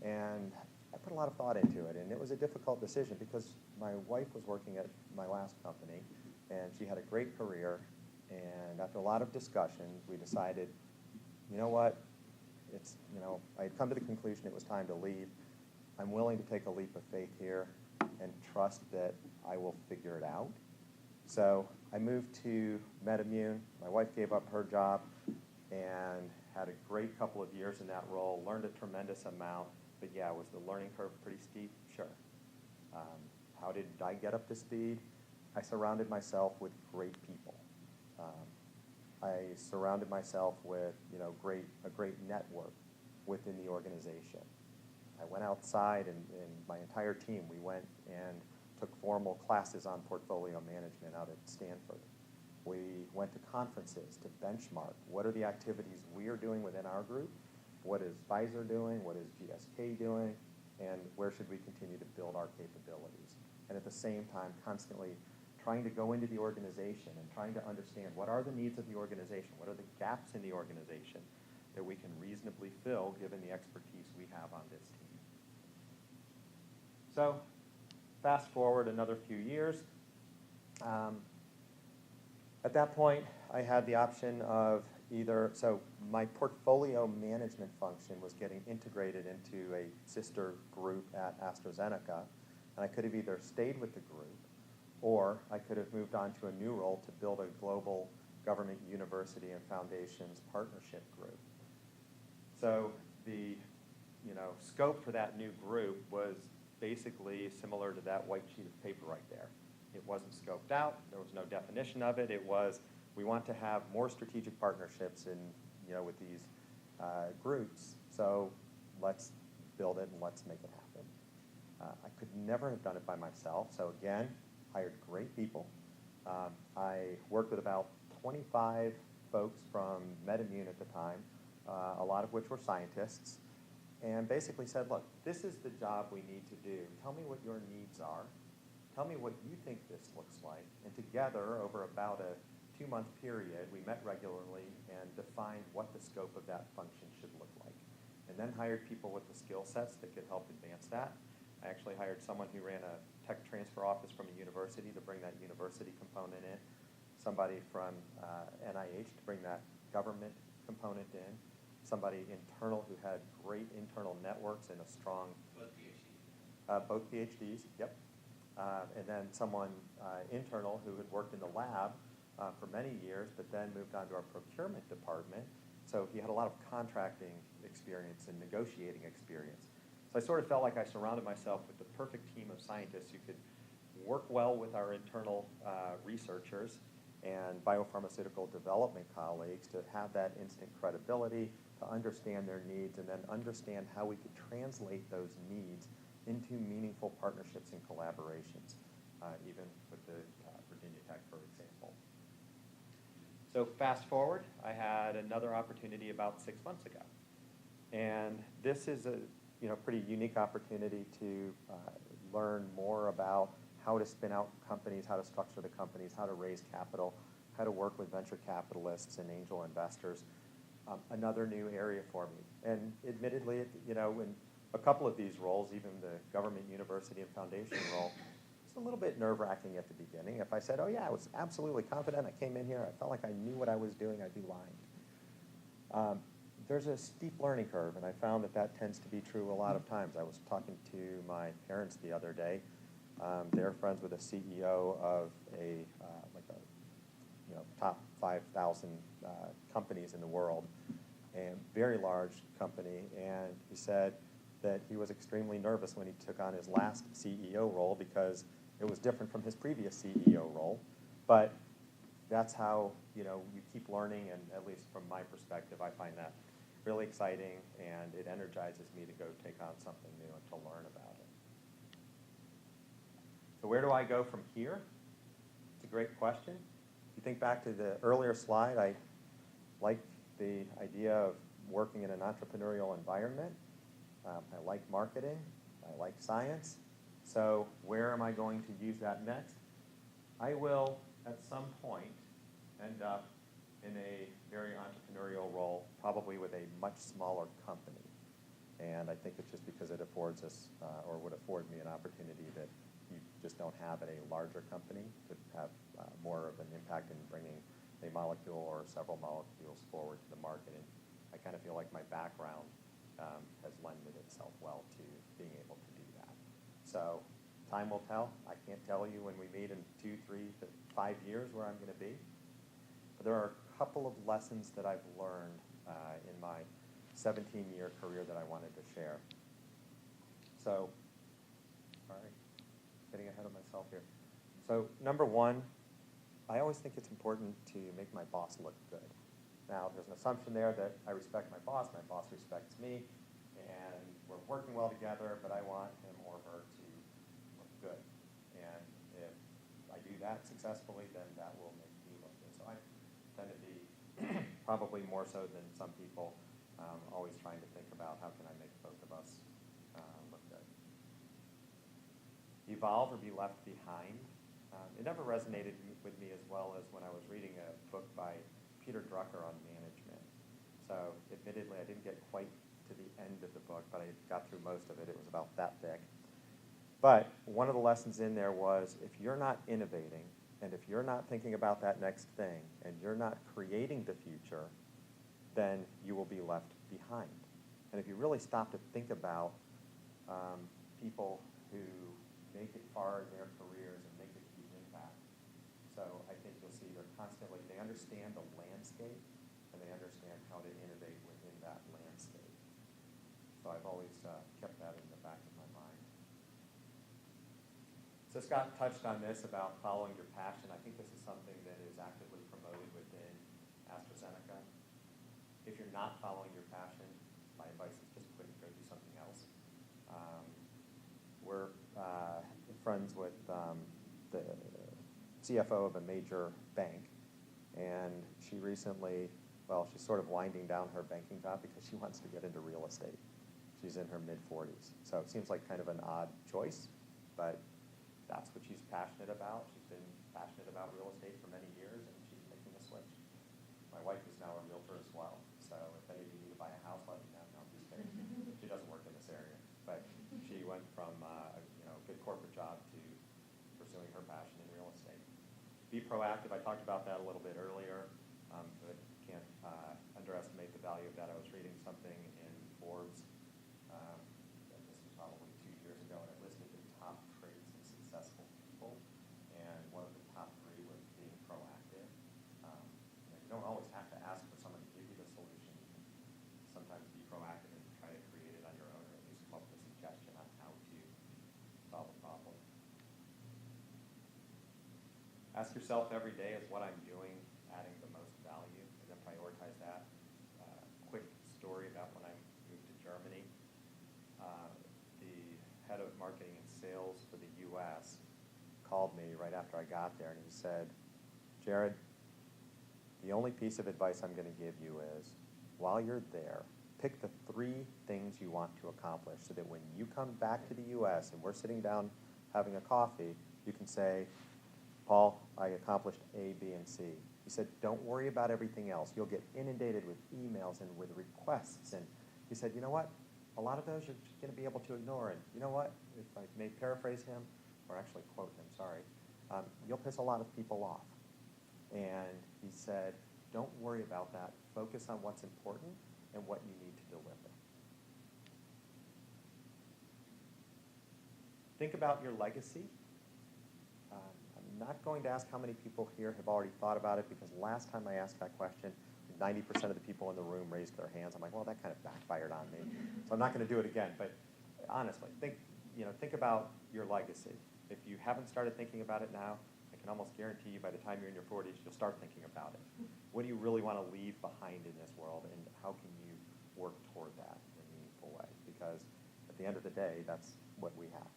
[SPEAKER 3] And I put a lot of thought into it, and it was a difficult decision because my wife was working at my last company, and she had a great career, and after a lot of discussions, we decided, you know what, I had come to the conclusion it was time to leave. I'm willing to take a leap of faith here. and trust that I will figure it out. So I moved to MedImmune. My wife gave up her job and had a great couple of years in that role, learned a tremendous amount. But yeah, was the learning curve pretty steep? Sure. How did I get up to speed? I surrounded myself with great people. I surrounded myself with a great network within the organization. I went outside, and my entire team, we went and took formal classes on portfolio management out at Stanford. We went to conferences to benchmark what are the activities we are doing within our group, what is Pfizer doing, what is GSK doing, and where should we continue to build our capabilities. And at the same time, constantly trying to go into the organization and trying to understand what are the needs of the organization, what are the gaps in the organization that we can reasonably fill given the expertise we have on this team. So fast forward another few years. At that point, I had the option of so my portfolio management function was getting integrated into a sister group at AstraZeneca, and I could have either stayed with the group or I could have moved on to a new role to build a global government, university, and foundations partnership group. So the scope for that new group was basically similar to that white sheet of paper right there. It wasn't scoped out. There was no definition of it. It was, we want to have more strategic partnerships with these groups, so let's build it and let's make it happen. I could never have done it by myself, so again, hired great people. I worked with about 25 folks from MedImmune at the time, a lot of which were scientists, and basically said, look, this is the job we need to do. Tell me what your needs are. Tell me what you think this looks like. And together, over about a 2-month period, we met regularly and defined what the scope of that function should look like. And then hired people with the skill sets that could help advance that. I actually hired someone who ran a tech transfer office from a university to bring that university component in, somebody from NIH to bring that government component in, somebody internal who had great internal networks and a strong...
[SPEAKER 2] Both PhDs?
[SPEAKER 3] Both PhDs, yep. And then someone internal who had worked in the lab for many years, but then moved on to our procurement department. So he had a lot of contracting experience and negotiating experience. So I sort of felt like I surrounded myself with the perfect team of scientists who could work well with our internal researchers and biopharmaceutical development colleagues to have that instant credibility, to understand their needs, and then understand how we could translate those needs into meaningful partnerships and collaborations, even with the Virginia Tech, for example. So fast forward, I had another opportunity about 6 months ago. And this is a pretty unique opportunity to learn more about how to spin out companies, how to structure the companies, how to raise capital, how to work with venture capitalists and angel investors. Another new area for me. And admittedly, in a couple of these roles, even the government, university, and foundation role, it's a little bit nerve-wracking at the beginning. If I said, oh yeah, I was absolutely confident, I came in here, I felt like I knew what I was doing, I'd be lying. There's a steep learning curve, and I found that tends to be true a lot of times. I was talking to my parents the other day. They're friends with a CEO of a top 5,000 companies in the world, and very large company, and he said that he was extremely nervous when he took on his last CEO role because it was different from his previous CEO role. But that's how you keep learning, and at least from my perspective, I find that really exciting, and it energizes me to go take on something new and to learn about it. So where do I go from here? It's a great question. If you think back to the earlier slide, I like the idea of working in an entrepreneurial environment. I like marketing. I like science. So where am I going to use that next? I will, at some point, end up in a very entrepreneurial role, probably with a much smaller company. And I think it's just because it affords us, or would afford me an opportunity that you just don't have at a larger company to have more of an impact in bringing a molecule or several molecules forward to the market. And I kind of feel like my background has lended itself well to being able to do that. So time will tell. I can't tell you when we meet in 2, 3, 5 years where I'm going to be. But there are a couple of lessons that I've learned in my 17-year career that I wanted to share. So, sorry, getting ahead of myself here. So, number one, I always think it's important to make my boss look good. Now, there's an assumption there that I respect my boss respects me, and we're working well together, but I want him or her to look good. And if I do that successfully, then that will make me look good. So I tend to be probably more so than some people, always trying to think about how can I make both of us look good. Evolve or be left behind. It never resonated with me as well as when I was reading a book by Peter Drucker on management. So admittedly, I didn't get quite to the end of the book, but I got through most of it. It was about that thick. But one of the lessons in there was if you're not innovating, and if you're not thinking about that next thing, and you're not creating the future, then you will be left behind. And if you really stop to think about people who make it far in their careers and make a huge impact, so I think you'll see they're constantly, they understand the landscape, and they understand how to innovate within that landscape. So I've always kept that in the back of my mind. So Scott touched on this about following your passion. I think this is something that is actively promoted within AstraZeneca. If you're not following your passion, my advice is just quit and go do something else. We're friends with the CFO of a major bank, and she recently, well, she's sort of winding down her banking job because she wants to get into real estate. She's in her mid-40s. So it seems like kind of an odd choice, but that's what she's passionate about. She's been passionate about real estate for many years, and she's making a switch. My wife is now a realtor as well, so if any of you need to buy a house, let me know. No, I'm just kidding. She doesn't work in this area, but she went from a good corporate job to pursuing her passion in real estate. Be proactive. I talked about that a little bit earlier, but can't underestimate the value of that. I was reading something in Forbes, and this was probably 2 years ago, and it listed the top traits of successful people, and one of the top 3 was being proactive. You don't always have to ask for someone to give you the solution. You can sometimes be proactive and try to create it on your own, or at least come up with a suggestion on how to solve a problem. Ask yourself every day, is what I'm doing adding the most value, and then prioritize that. Quick story about when I moved to Germany. The head of marketing and sales for the U.S. called me right after I got there, and he said, Jarrod, the only piece of advice I'm going to give you is, while you're there, pick the 3 things you want to accomplish so that when you come back to the U.S. and we're sitting down having a coffee, you can say, Paul, I accomplished A, B, and C. He said, don't worry about everything else. You'll get inundated with emails and with requests. And he said, you know what? A lot of those you're going to be able to ignore. And you know what? If I may paraphrase him, or actually quote him, sorry, you'll piss a lot of people off. And he said, don't worry about that. Focus on what's important and what you need to deliver. Think about your legacy. I'm not going to ask how many people here have already thought about it, because last time I asked that question, 90% of the people in the room raised their hands. I'm like, well, that kind of backfired on me. So I'm not going to do it again. But honestly, think about your legacy. If you haven't started thinking about it now, I can almost guarantee you by the time you're in your 40s, you'll start thinking about it. What do you really want to leave behind in this world, and how can you work toward that in a meaningful way? Because at the end of the day, that's what we have.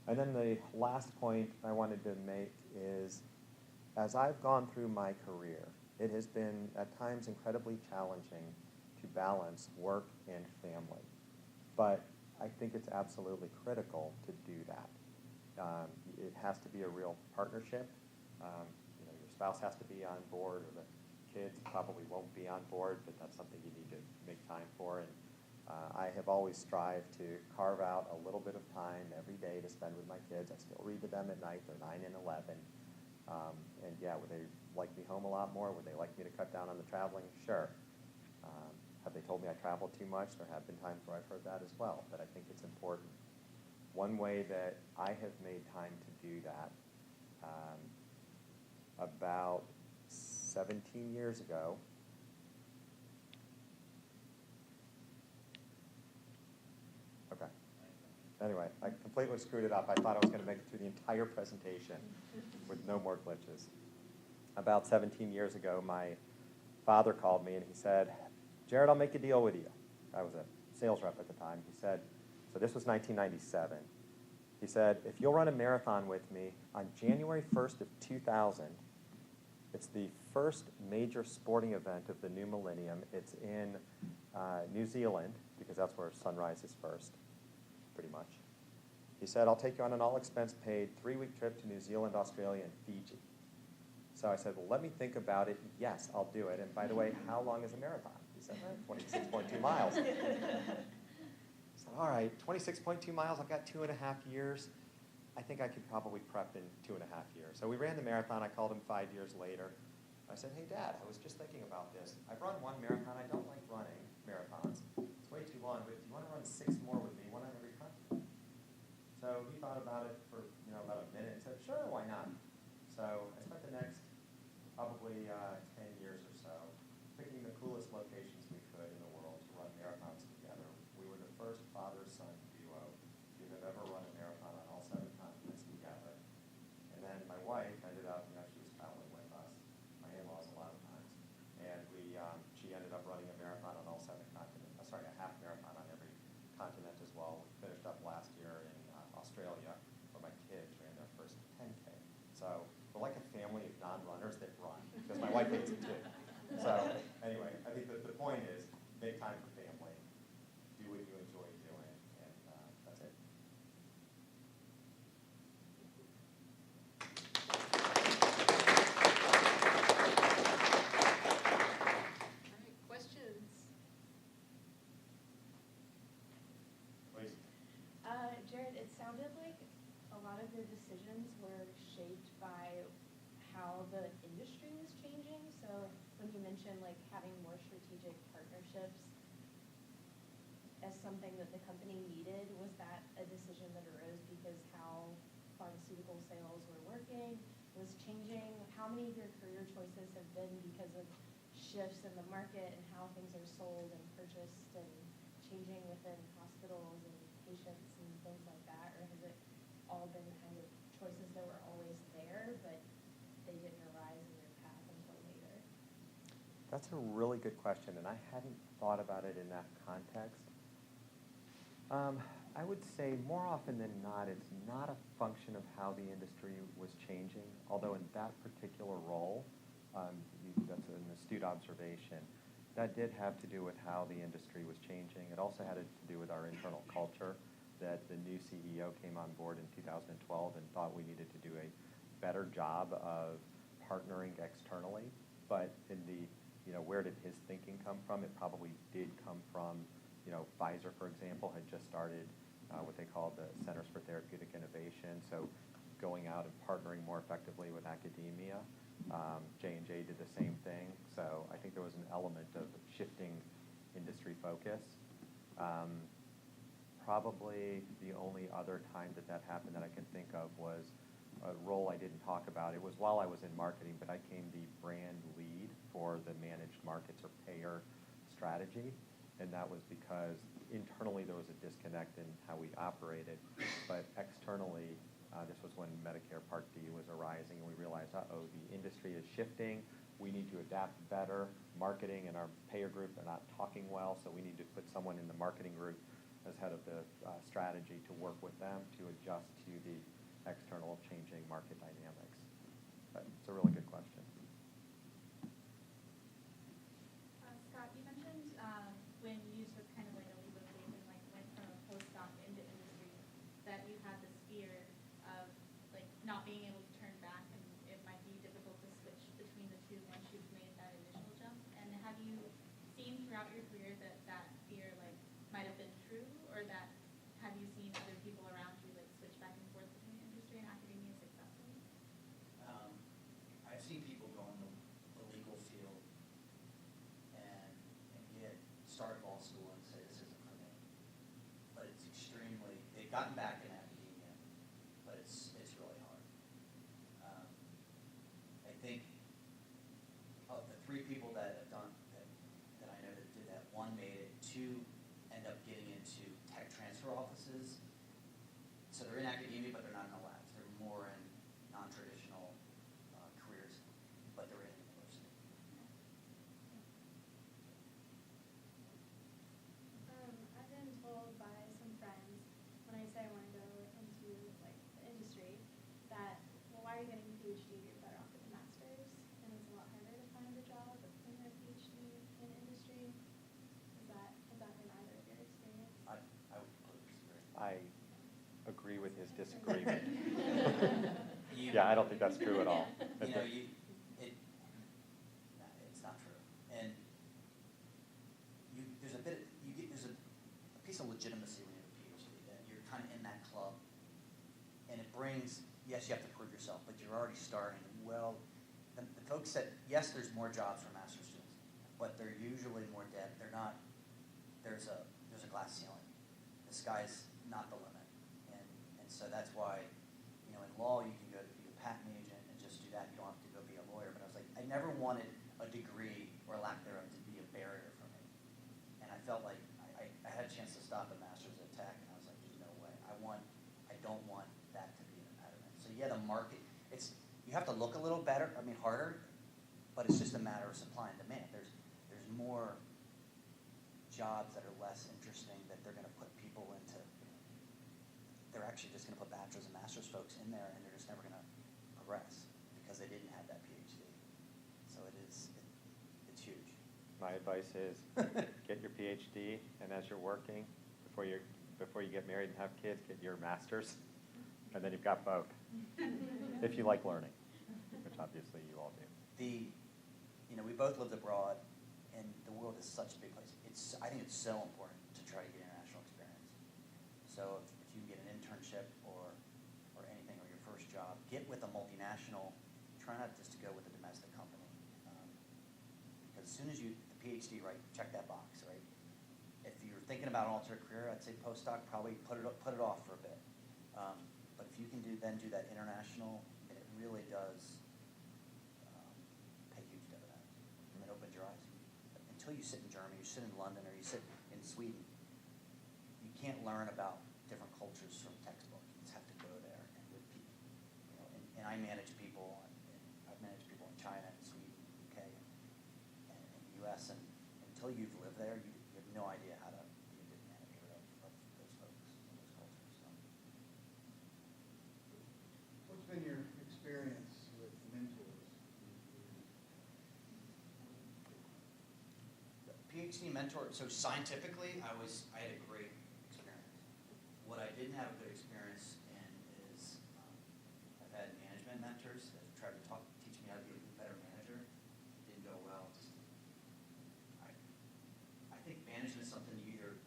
[SPEAKER 3] And then the last point I wanted to make is, as I've gone through my career, it has been at times incredibly challenging to balance work and family. But I think it's absolutely critical to do that. It has to be a real partnership. Your spouse has to be on board, or the kids probably won't be on board, but that's something you need to make time for. And I have always strived to carve out a little bit of time every day to spend with my kids. I still read to them at night. They're 9 and 11. And yeah, would they like me home a lot more? Would they like me to cut down on the traveling? Sure. Have they told me I travel too much? There have been times where I've heard that as well, but I think it's important. one way that I have made time to do that, about 17 years ago, okay. Anyway, I completely screwed it up. I thought I was going to make it through the entire presentation with no more glitches. About 17 years ago, my father called me and he said, Jarrod, I'll make a deal with you. I was a sales rep at the time. He said, so this was 1997. He said, if you'll run a marathon with me on January 1st of 2000, it's the first major sporting event of the new millennium. It's in New Zealand, because that's where sunrise is first, pretty much. He said, I'll take you on an all-expense-paid 3-week trip to New Zealand, Australia, and Fiji. So I said, well, let me think about it. Yes, I'll do it. And by the way, how long is a marathon? He said, 26.2 miles. I said, all right, 26.2 miles. I've got 2.5 years. I think I could probably prep in 2.5 years. So we ran the marathon. I called him 5 years later. I said, hey, Dad, I was just thinking about this. I've run one marathon. I don't like running marathons. It's way too long, but do you want to run 6 more with me, one on every continent? So he thought about it for about a minute and said, sure, why not? So I spent the next probably 10 years or so picking the coolest locations we could in the world to run marathons together. We were the first father-son duo to have ever run a marathon on all 7 continents together. And then my wife ended up, she was traveling with us, my in-laws a lot of times, and she ended up running a marathon on all 7 continents. Sorry, a half marathon on every continent as well. We finished up last year in Australia, where my kids ran their first 10K. So we're like a family of non-runners that run, because my wife hates it too. So anyway, I think the point is, make time for family, do what you enjoy doing, and that's it.
[SPEAKER 4] All right, questions?
[SPEAKER 3] Please.
[SPEAKER 5] Jarrod, it sounded like a lot of your decisions were shaped by how the industry was changing. So when you mentioned like having more strategic partnerships as something that the company needed, was that a decision that arose because how pharmaceutical sales were working was changing? How many of your career choices have been because of shifts in the market and how things are sold and purchased and changing within hospitals and patients and things like that? Or has it all been kind of choices that were always there, but they didn't arise in your path until later?
[SPEAKER 3] That's a really good question, and I hadn't thought about it in that context. I would say more often than not, it's not a function of how the industry was changing, although in that particular role, that's an astute observation. That did have to do with how the industry was changing. It also had to do with our internal culture, that the new CEO came on board in 2012 and thought we needed to do a better job of partnering externally. But in the, where did his thinking come from? It probably did come from, Pfizer, for example, had just started what they called the Centers for Therapeutic Innovation. So going out and partnering more effectively with academia. J&J did the same thing. So I think there was an element of shifting industry focus. Probably the only other time that happened that I can think of was a role I didn't talk about. It was while I was in marketing, but I became the brand lead for the managed markets or payer strategy. And that was because internally there was a disconnect in how we operated, but externally, this was when Medicare Part D was arising, and we realized, the industry is shifting. We need to adapt better. Marketing and our payer group are not talking well, so we need to put someone in the marketing group as head of the strategy to work with them to adjust to the external changing market dynamics. But it's a really good question.
[SPEAKER 6] Scott, you mentioned when you took kind of like a leap of faith and like went from a postdoc into industry that you had this fear of like not being able to turn back and it might be difficult to switch between the two once you've made that initial jump. And have you seen throughout your career that fear like might have been true, or that have you seen other people around you like switch back and forth between industry and academia successfully?
[SPEAKER 7] I've seen people go in the legal field and start law school and say this isn't for me. But it's extremely, they've gotten back in academia
[SPEAKER 3] with his disagreement.
[SPEAKER 7] You-
[SPEAKER 3] Yeah, I don't think that's true at all.
[SPEAKER 7] You know, it's not true. And there's a piece of legitimacy when you have a PhD, that you're kind of in that club, and it brings, yes, you have to prove yourself, but you're already starting. Well, the folks said, yes, there's more jobs for master's students, but they're usually more dead. They're not, there's a glass ceiling. The sky's not the limit. And so that's why, you know, in law, you can go to be a patent agent and just do that. You don't have to go be a lawyer. But I was like, I never wanted a degree or lack thereof to be a barrier for me. And I felt like I had a chance to stop a master's at Tech, and I was like, there's no way. I don't want that to be an impediment. So yeah, the market, you have to look a little better, harder, but it's just a matter of supply and demand. There's more jobs that are less interesting that they're going to put people into. They're actually just going to put bachelor's and master's folks in there, and they're just never going to progress because they didn't have that PhD. So it's huge.
[SPEAKER 3] My advice is get your PhD, and as you're working, before you get married and have kids, get your master's, and then you've got both. If you like learning, which obviously you all do.
[SPEAKER 7] We both lived abroad, and the world is such a big place. I think it's so important to try to get international experience. So if you can get an internship or anything, or your first job, get with a multinational. Try not just to go with a domestic company, because as soon as the PhD, right, check that box, right. If you're thinking about an alternate career, I'd say postdoc, probably put it off for a bit. But if you can do that international, it really does pay huge dividends. And it opens your eyes. Until you sit in Germany, you sit in London, or you sit in Sweden, you can't learn about different cultures from textbook. You just have to go there and with people. And I manage people, and I've managed people in China and Sweden, UK, and the US, and until you've lived there, you have no idea how to be a good manager of those folks and those cultures. So.
[SPEAKER 8] What's been your experience with mentors?
[SPEAKER 7] PhD mentor, so scientifically, I had a great experience. What I didn't have a good experience in is I've had management mentors that have tried to teach me how to be a better manager. Didn't go well. I think management is something you're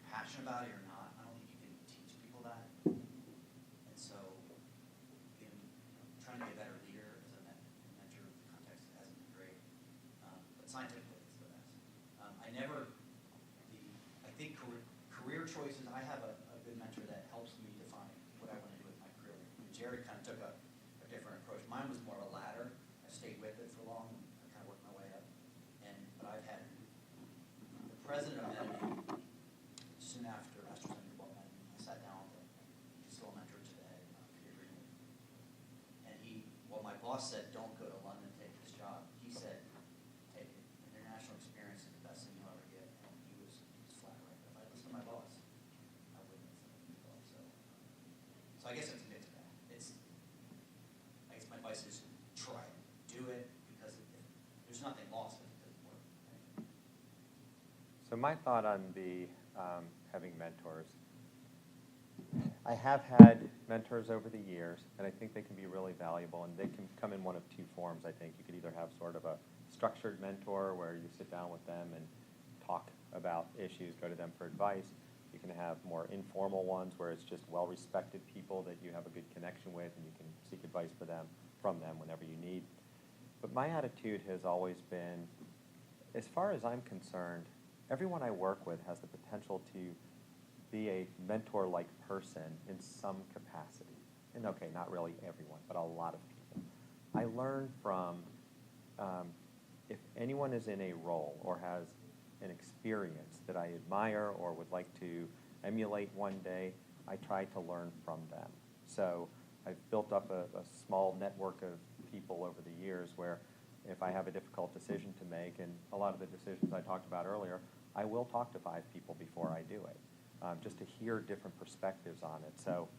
[SPEAKER 7] passionate about it or not. I don't think you can teach people that. And so trying to be a better leader as a mentor context hasn't been great. But scientifically, it's the best. I think career choices, I have a good mentor that helps me define what I want to do with my career. Jarrod kind of took a different approach. Mine was more of a ladder. I stayed with it for long. I kind of worked my way up. But I've had the president of MedImmune, soon after AstraZeneca bought MedImmune, I sat down with him. He's still a mentor today, Peter Greenwood. And my boss said, don't go to London, take this job. He said, take it. International experience is the best thing you'll ever get. And he was flat right. If I listened to my boss, I wouldn't listen to my boss. So I guess it's a mixed bag. I guess my advice is try it. Do it, because there's nothing lost if it doesn't work. Right?
[SPEAKER 3] So my thought on the having mentors, I have had mentors over the years, and I think they can be really valuable, and they can come in one of two forms, I think. You could either have sort of a structured mentor where you sit down with them and talk about issues, go to them for advice. You can have more informal ones where it's just well-respected people that you have a good connection with, and you can seek advice from them whenever you need. But my attitude has always been, as far as I'm concerned, everyone I work with has the potential to be a mentor-like person in some capacity. And okay, not really everyone, but a lot of people. I learn from, if anyone is in a role or has an experience that I admire or would like to emulate one day, I try to learn from them. So I've built up a small network of people over the years where if I have a difficult decision to make, and a lot of the decisions I talked about earlier, I will talk to 5 people before I do it, just to hear different perspectives on it. So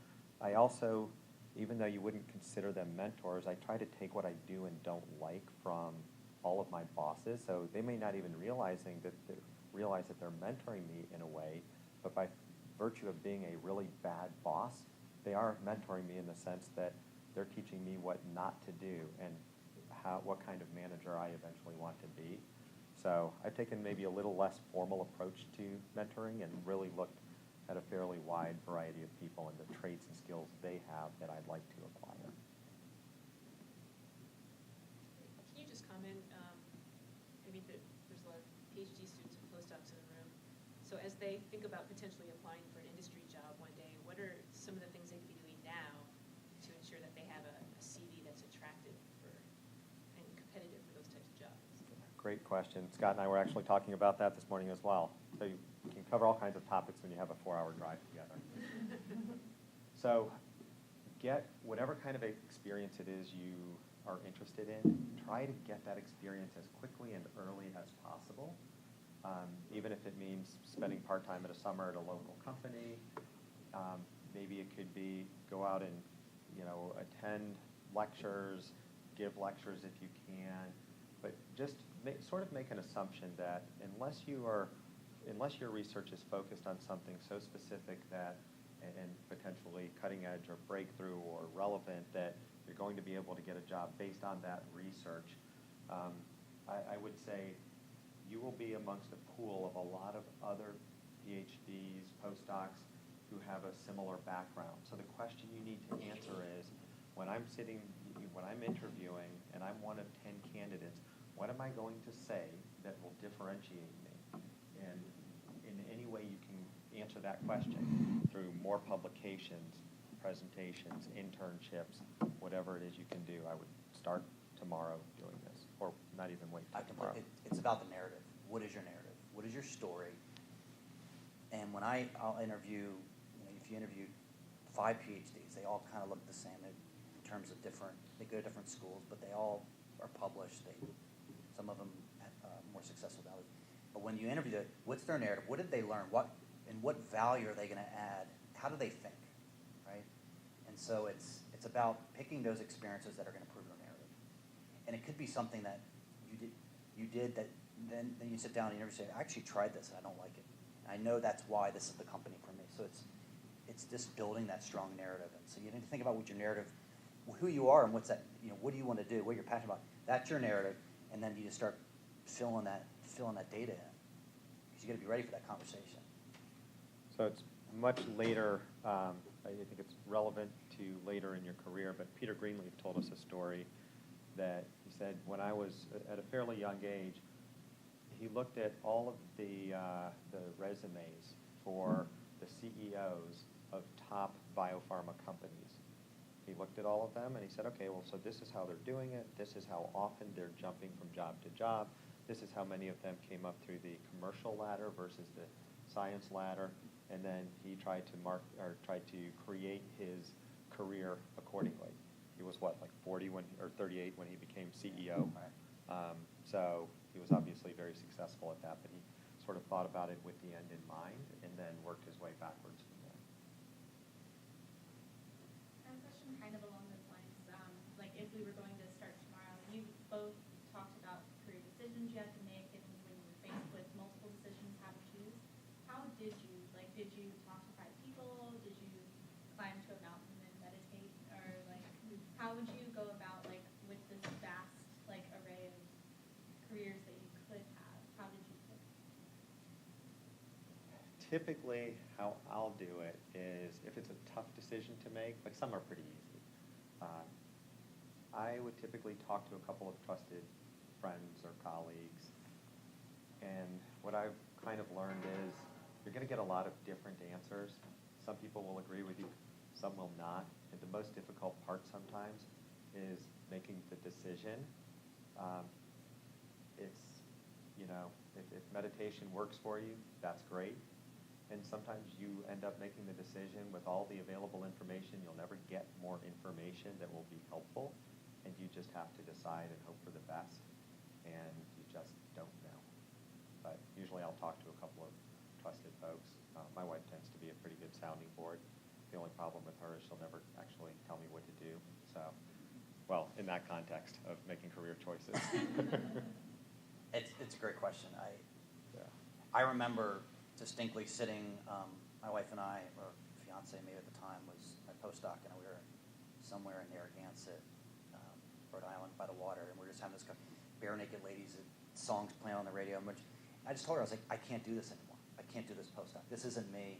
[SPEAKER 3] I also, even though you wouldn't consider them mentors, I try to take what I do and don't like from all of my bosses. So they may not even realize that they're mentoring me in a way, but by virtue of being a really bad boss, they are mentoring me in the sense that they're teaching me what not to do and what kind of manager I eventually want to be. So I've taken maybe a little less formal approach to mentoring and really looked at a fairly wide variety of people and the traits and skills they have that I'd like to acquire.
[SPEAKER 4] Can you just comment, maybe there's a lot of Ph.D. students and postdocs in the room, so as they think about potentially applying for an industry job one day, what are some of the things they could be doing now to ensure that they have a CV that's attractive and competitive for those types of jobs?
[SPEAKER 3] Great question. Scott and I were actually talking about that this morning as well. So you can cover all kinds of topics when you have a 4-hour drive together. So get whatever kind of experience it is you are interested in, try to get that experience as quickly and early as possible, even if it means spending part-time at a summer at a local company. Maybe it could be go out and attend lectures, give lectures if you can, but just sort of make an assumption that unless your research is focused on something so specific that and potentially cutting edge or breakthrough or relevant that you're going to be able to get a job based on that research, I would say you will be amongst a pool of a lot of other PhDs, postdocs who have a similar background. So the question you need to answer is, when I'm interviewing and I'm one of 10 candidates, what am I going to say that will differentiate me? And in any way you can answer that question through more publications, presentations, internships, whatever it is you can do, I would start tomorrow doing this, or not even wait till tomorrow.
[SPEAKER 7] It's about the narrative. What is your narrative? What is your story? And when I'll interview, if you interview 5 PhDs, they all kind of look the same in terms of they go to different schools, but they all are published. Some of them more successful than others. But when you interview it, what's their narrative? What did they learn? What value are they going to add? How do they think, right? And so it's about picking those experiences that are going to prove your narrative. And it could be something that you did that then you sit down and you say, I actually tried this and I don't like it. And I know that's why this is the company for me. So it's just building that strong narrative. And so you need to think about what your narrative, who you are and what's that, what do you want to do, what you're passionate about. That's your narrative. And then you just start filling that data in. Because you got to be ready for that conversation.
[SPEAKER 3] So it's much later, I think it's relevant to later in your career, but Peter Greenleaf told us a story that he said when I was at a fairly young age, he looked at all of the resumes for the CEOs of top biopharma companies. He looked at all of them and he said, okay, well, so this is how they're doing it. This is how often they're jumping from job to job. This is how many of them came up through the commercial ladder versus the science ladder. And then he tried to create his career accordingly. He was like 40 or 38 when he became CEO. So he was obviously very successful at that, but he sort of thought about it with the end in mind and then worked his way backwards from there.
[SPEAKER 6] I have a question kind of along those lines. Like if we were going to start tomorrow, you both talked about career decisions you had to make and when you were faced with multiple decisions, how to choose. How did you? Did you talk to 5 people? Did you climb to a mountain and meditate? Or how would you go about with this vast array of careers that you could have? How did you pick?
[SPEAKER 3] Typically, how I'll do it is if it's a tough decision to make, some are pretty easy. I would typically talk to a couple of trusted friends or colleagues. And what I've kind of learned is you're going to get a lot of different answers. Some people will agree with you, some will not. And the most difficult part sometimes is making the decision. If meditation works for you, that's great. And sometimes you end up making the decision with all the available information. You'll never get more information that will be helpful. And you just have to decide and hope for the best. And you just don't know. But usually I'll talk to a couple of trusted folks. My wife tends to be a pretty good sounding board. The only problem with her is she'll never actually tell me what to do. So, well, in that context of making career choices.
[SPEAKER 7] It's a great question. I remember distinctly sitting, my wife and I, or fiance maybe at the time, was postdoc, and we were somewhere in Narragansett, Rhode Island, by the water, and we were just having this bare naked ladies and songs playing on the radio. And I just told her, I was like, I can't do this anymore. I can't do this postdoc. This isn't me.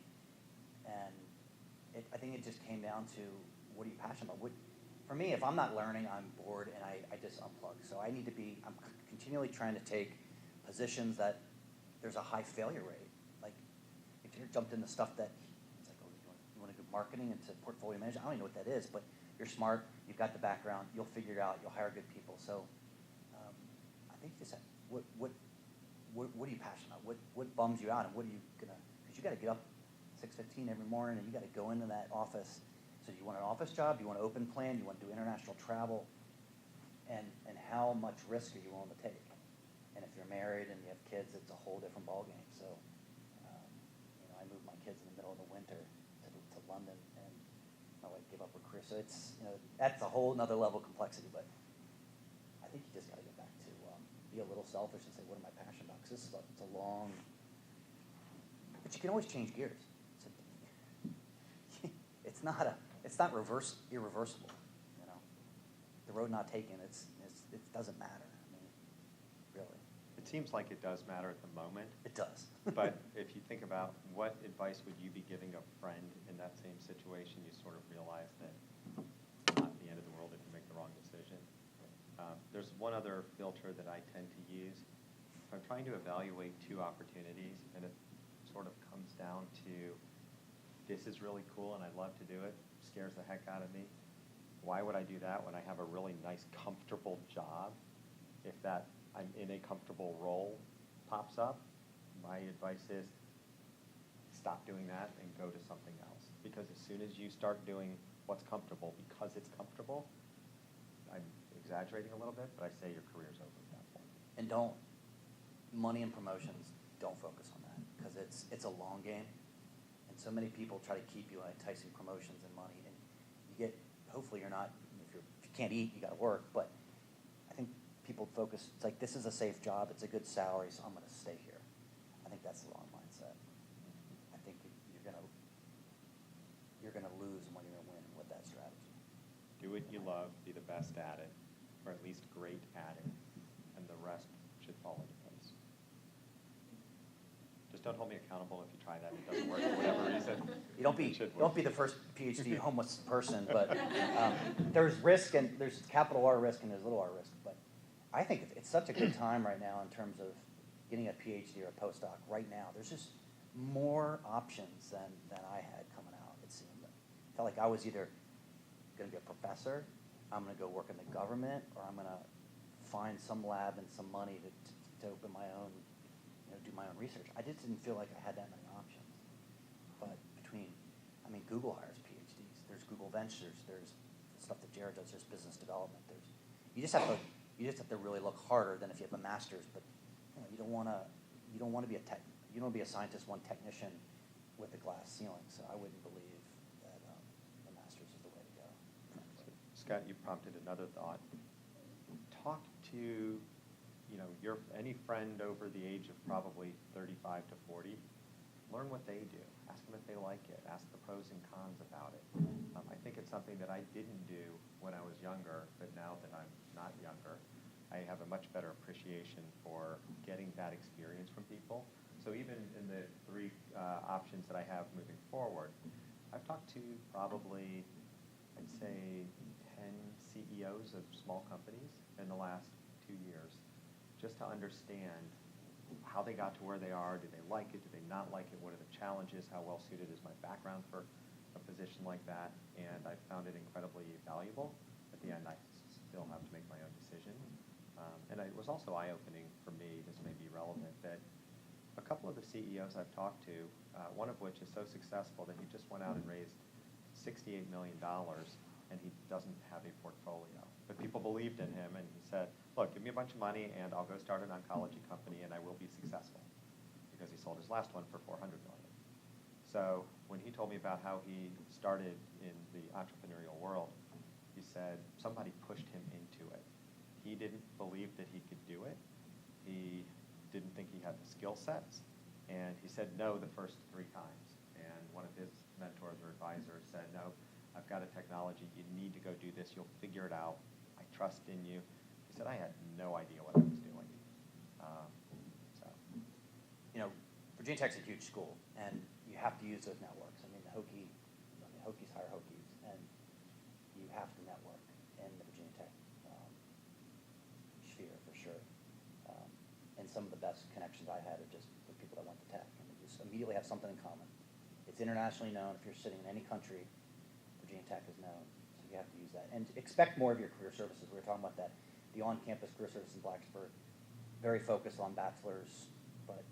[SPEAKER 7] And I think it just came down to, what are you passionate about? For me, if I'm not learning, I'm bored, and I just unplug. So I'm continually trying to take positions that there's a high failure rate. Like, if you're jumped into stuff that, it's like, oh, you want to do marketing into portfolio management? I don't even know what that is, but you're smart, you've got the background, you'll figure it out, you'll hire good people. So I think you just have, what are you passionate about? What bums you out, and what are you gonna, because you got to get up 6:15 every morning, and you got to go into that office. So you want an office job, you want an open plan, you want to do international travel, and how much risk are you willing to take? And if you're married and you have kids, it's a whole different ballgame. So, I moved my kids in the middle of the winter to London, and my wife gave up her career. So it's, that's a whole nother level of complexity, but I think you just got to get back to be a little selfish and say, what am I passionate about? Because it's a long, but you can always change gears. It's not irreversible. The road not taken. It doesn't matter. I mean, really.
[SPEAKER 3] It seems like it does matter at the moment.
[SPEAKER 7] It does.
[SPEAKER 3] But if you think about what advice would you be giving a friend in that same situation, you sort of realize that it's not the end of the world if you make the wrong decision. There's one other filter that I tend to use. If I'm trying to evaluate two opportunities, and it sort of comes down to, this is really cool and I'd love to do it, scares the heck out of me. Why would I do that when I have a really nice, comfortable job? If that I'm in a comfortable role pops up, my advice is stop doing that and go to something else. Because as soon as you start doing what's comfortable because it's comfortable, I'm exaggerating a little bit, but I say your career's over at that point.
[SPEAKER 7] And money and promotions, don't focus on that, because it's a long game. And so many people try to keep you on enticing promotions and money, and you get, hopefully you're not, if you can't eat, you got to work, but I think people focus, it's like, this is a safe job, it's a good salary, so I'm going to stay here. I think that's the wrong mindset. I think you're going to lose when you're going to win with that strategy.
[SPEAKER 3] Do what you love, be the best at it, or at least great at it, and the rest should fall into place. Just don't hold me accountable if you try that and it doesn't work for whatever reason.
[SPEAKER 7] You don't be the first Ph.D. homeless person, but there's risk, and there's capital R risk and there's little r risk. But I think it's such a good time right now in terms of getting a Ph.D. or a postdoc. Right now, there's just more options than I had coming out. It seemed. I felt like I was either going to be a professor, I'm going to go work in the government, or I'm going to find some lab and some money to open my own, do my own research. I just didn't feel like I had that many options. But Google hires PhDs. There's Google Ventures. There's stuff that Jarrod does. There's business development. You just have to really look harder than if you have a master's. But you don't want to be a scientist, one technician with a glass ceiling. So I wouldn't believe that the master's is the way to go.
[SPEAKER 3] Scott, you prompted another thought. Talk to any friend over the age of probably 35 to 40. Learn what they do. Ask them if they like it. Ask the pros and cons about it. I think it's something that I didn't do when I was younger, but now that I'm not younger, I have a much better appreciation for getting that experience from people. So even in the three options that I have moving forward, I've talked to probably, I'd say, 10 CEOs of small companies in the last 2 years, just to understand how they got to where they are. Do they like it? Do they not like it? What are the challenges? How well suited is my background for a position like that? And I found it incredibly valuable. At the end, I still have to make my own decision. And it was also eye-opening for me, this may be relevant, that a couple of the CEOs I've talked to, one of which is so successful that he just went out and raised $68 million, and he doesn't have a portfolio. But people believed in him, and he said, look, give me a bunch of money, and I'll go start an oncology company, and I will be successful, because he sold his last one for $400 million. So when he told me about how he started in the entrepreneurial world, he said somebody pushed him into it. He didn't believe that he could do it. He didn't think he had the skill sets, and he said no the first 3 times. And one of his mentors or advisors said, no, I've got a technology. You need to go do this. You'll figure it out. I trust in you. He said, I had no idea what I was doing. So,
[SPEAKER 7] You know, Virginia Tech's a huge school, and you have to use those networks. I mean, Hokies hire Hokies, and you have to network in the Virginia Tech sphere for sure. And some of the best connections I had are just with people that went to Tech, and we just immediately have something in common. It's internationally known. If you're sitting in any country, Virginia Tech is known, so you have to use that. And expect more of your career services. We were talking about that. The on-campus career service in Blacksburg, very focused on bachelors, but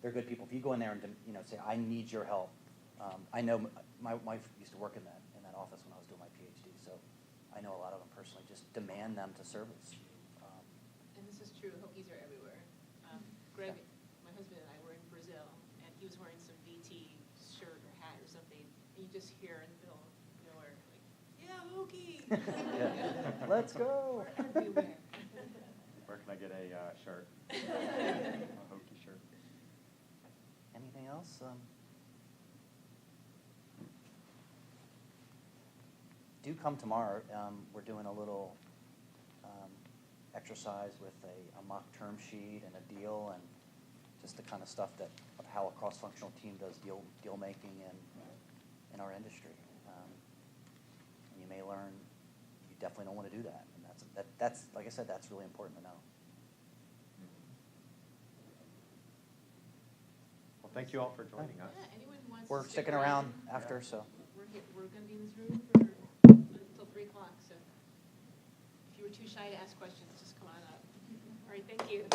[SPEAKER 7] they're good people. If you go in there and say, I need your help. I know my wife used to work in that office when I was doing my Ph.D., so I know a lot of them personally. Just demand them to service.
[SPEAKER 4] And this is true, Hokies are everywhere. Greg, my husband and I were in Brazil, and he was wearing some VT shirt or hat or something, and you just hear in the middle of nowhere, like, yeah, Hokie!
[SPEAKER 7] Yeah. Let's go.
[SPEAKER 4] We're everywhere.
[SPEAKER 3] where can I get a shirt? A Hokie shirt.
[SPEAKER 7] Anything else? Do come tomorrow. We're doing a little exercise with a mock term sheet and a deal, and just the kind of stuff of how a cross-functional team does deal making in our industry. And you may learn you definitely don't want to do that, and that's like I said, that's really important to know.
[SPEAKER 3] Well, thank you all for joining us.
[SPEAKER 4] Yeah, anyone wants
[SPEAKER 7] We're
[SPEAKER 4] to stick
[SPEAKER 7] sticking around after, so.
[SPEAKER 4] We're going to be in this room until 3 o'clock, so if you were too shy to ask questions, just come on up. All right, thank you.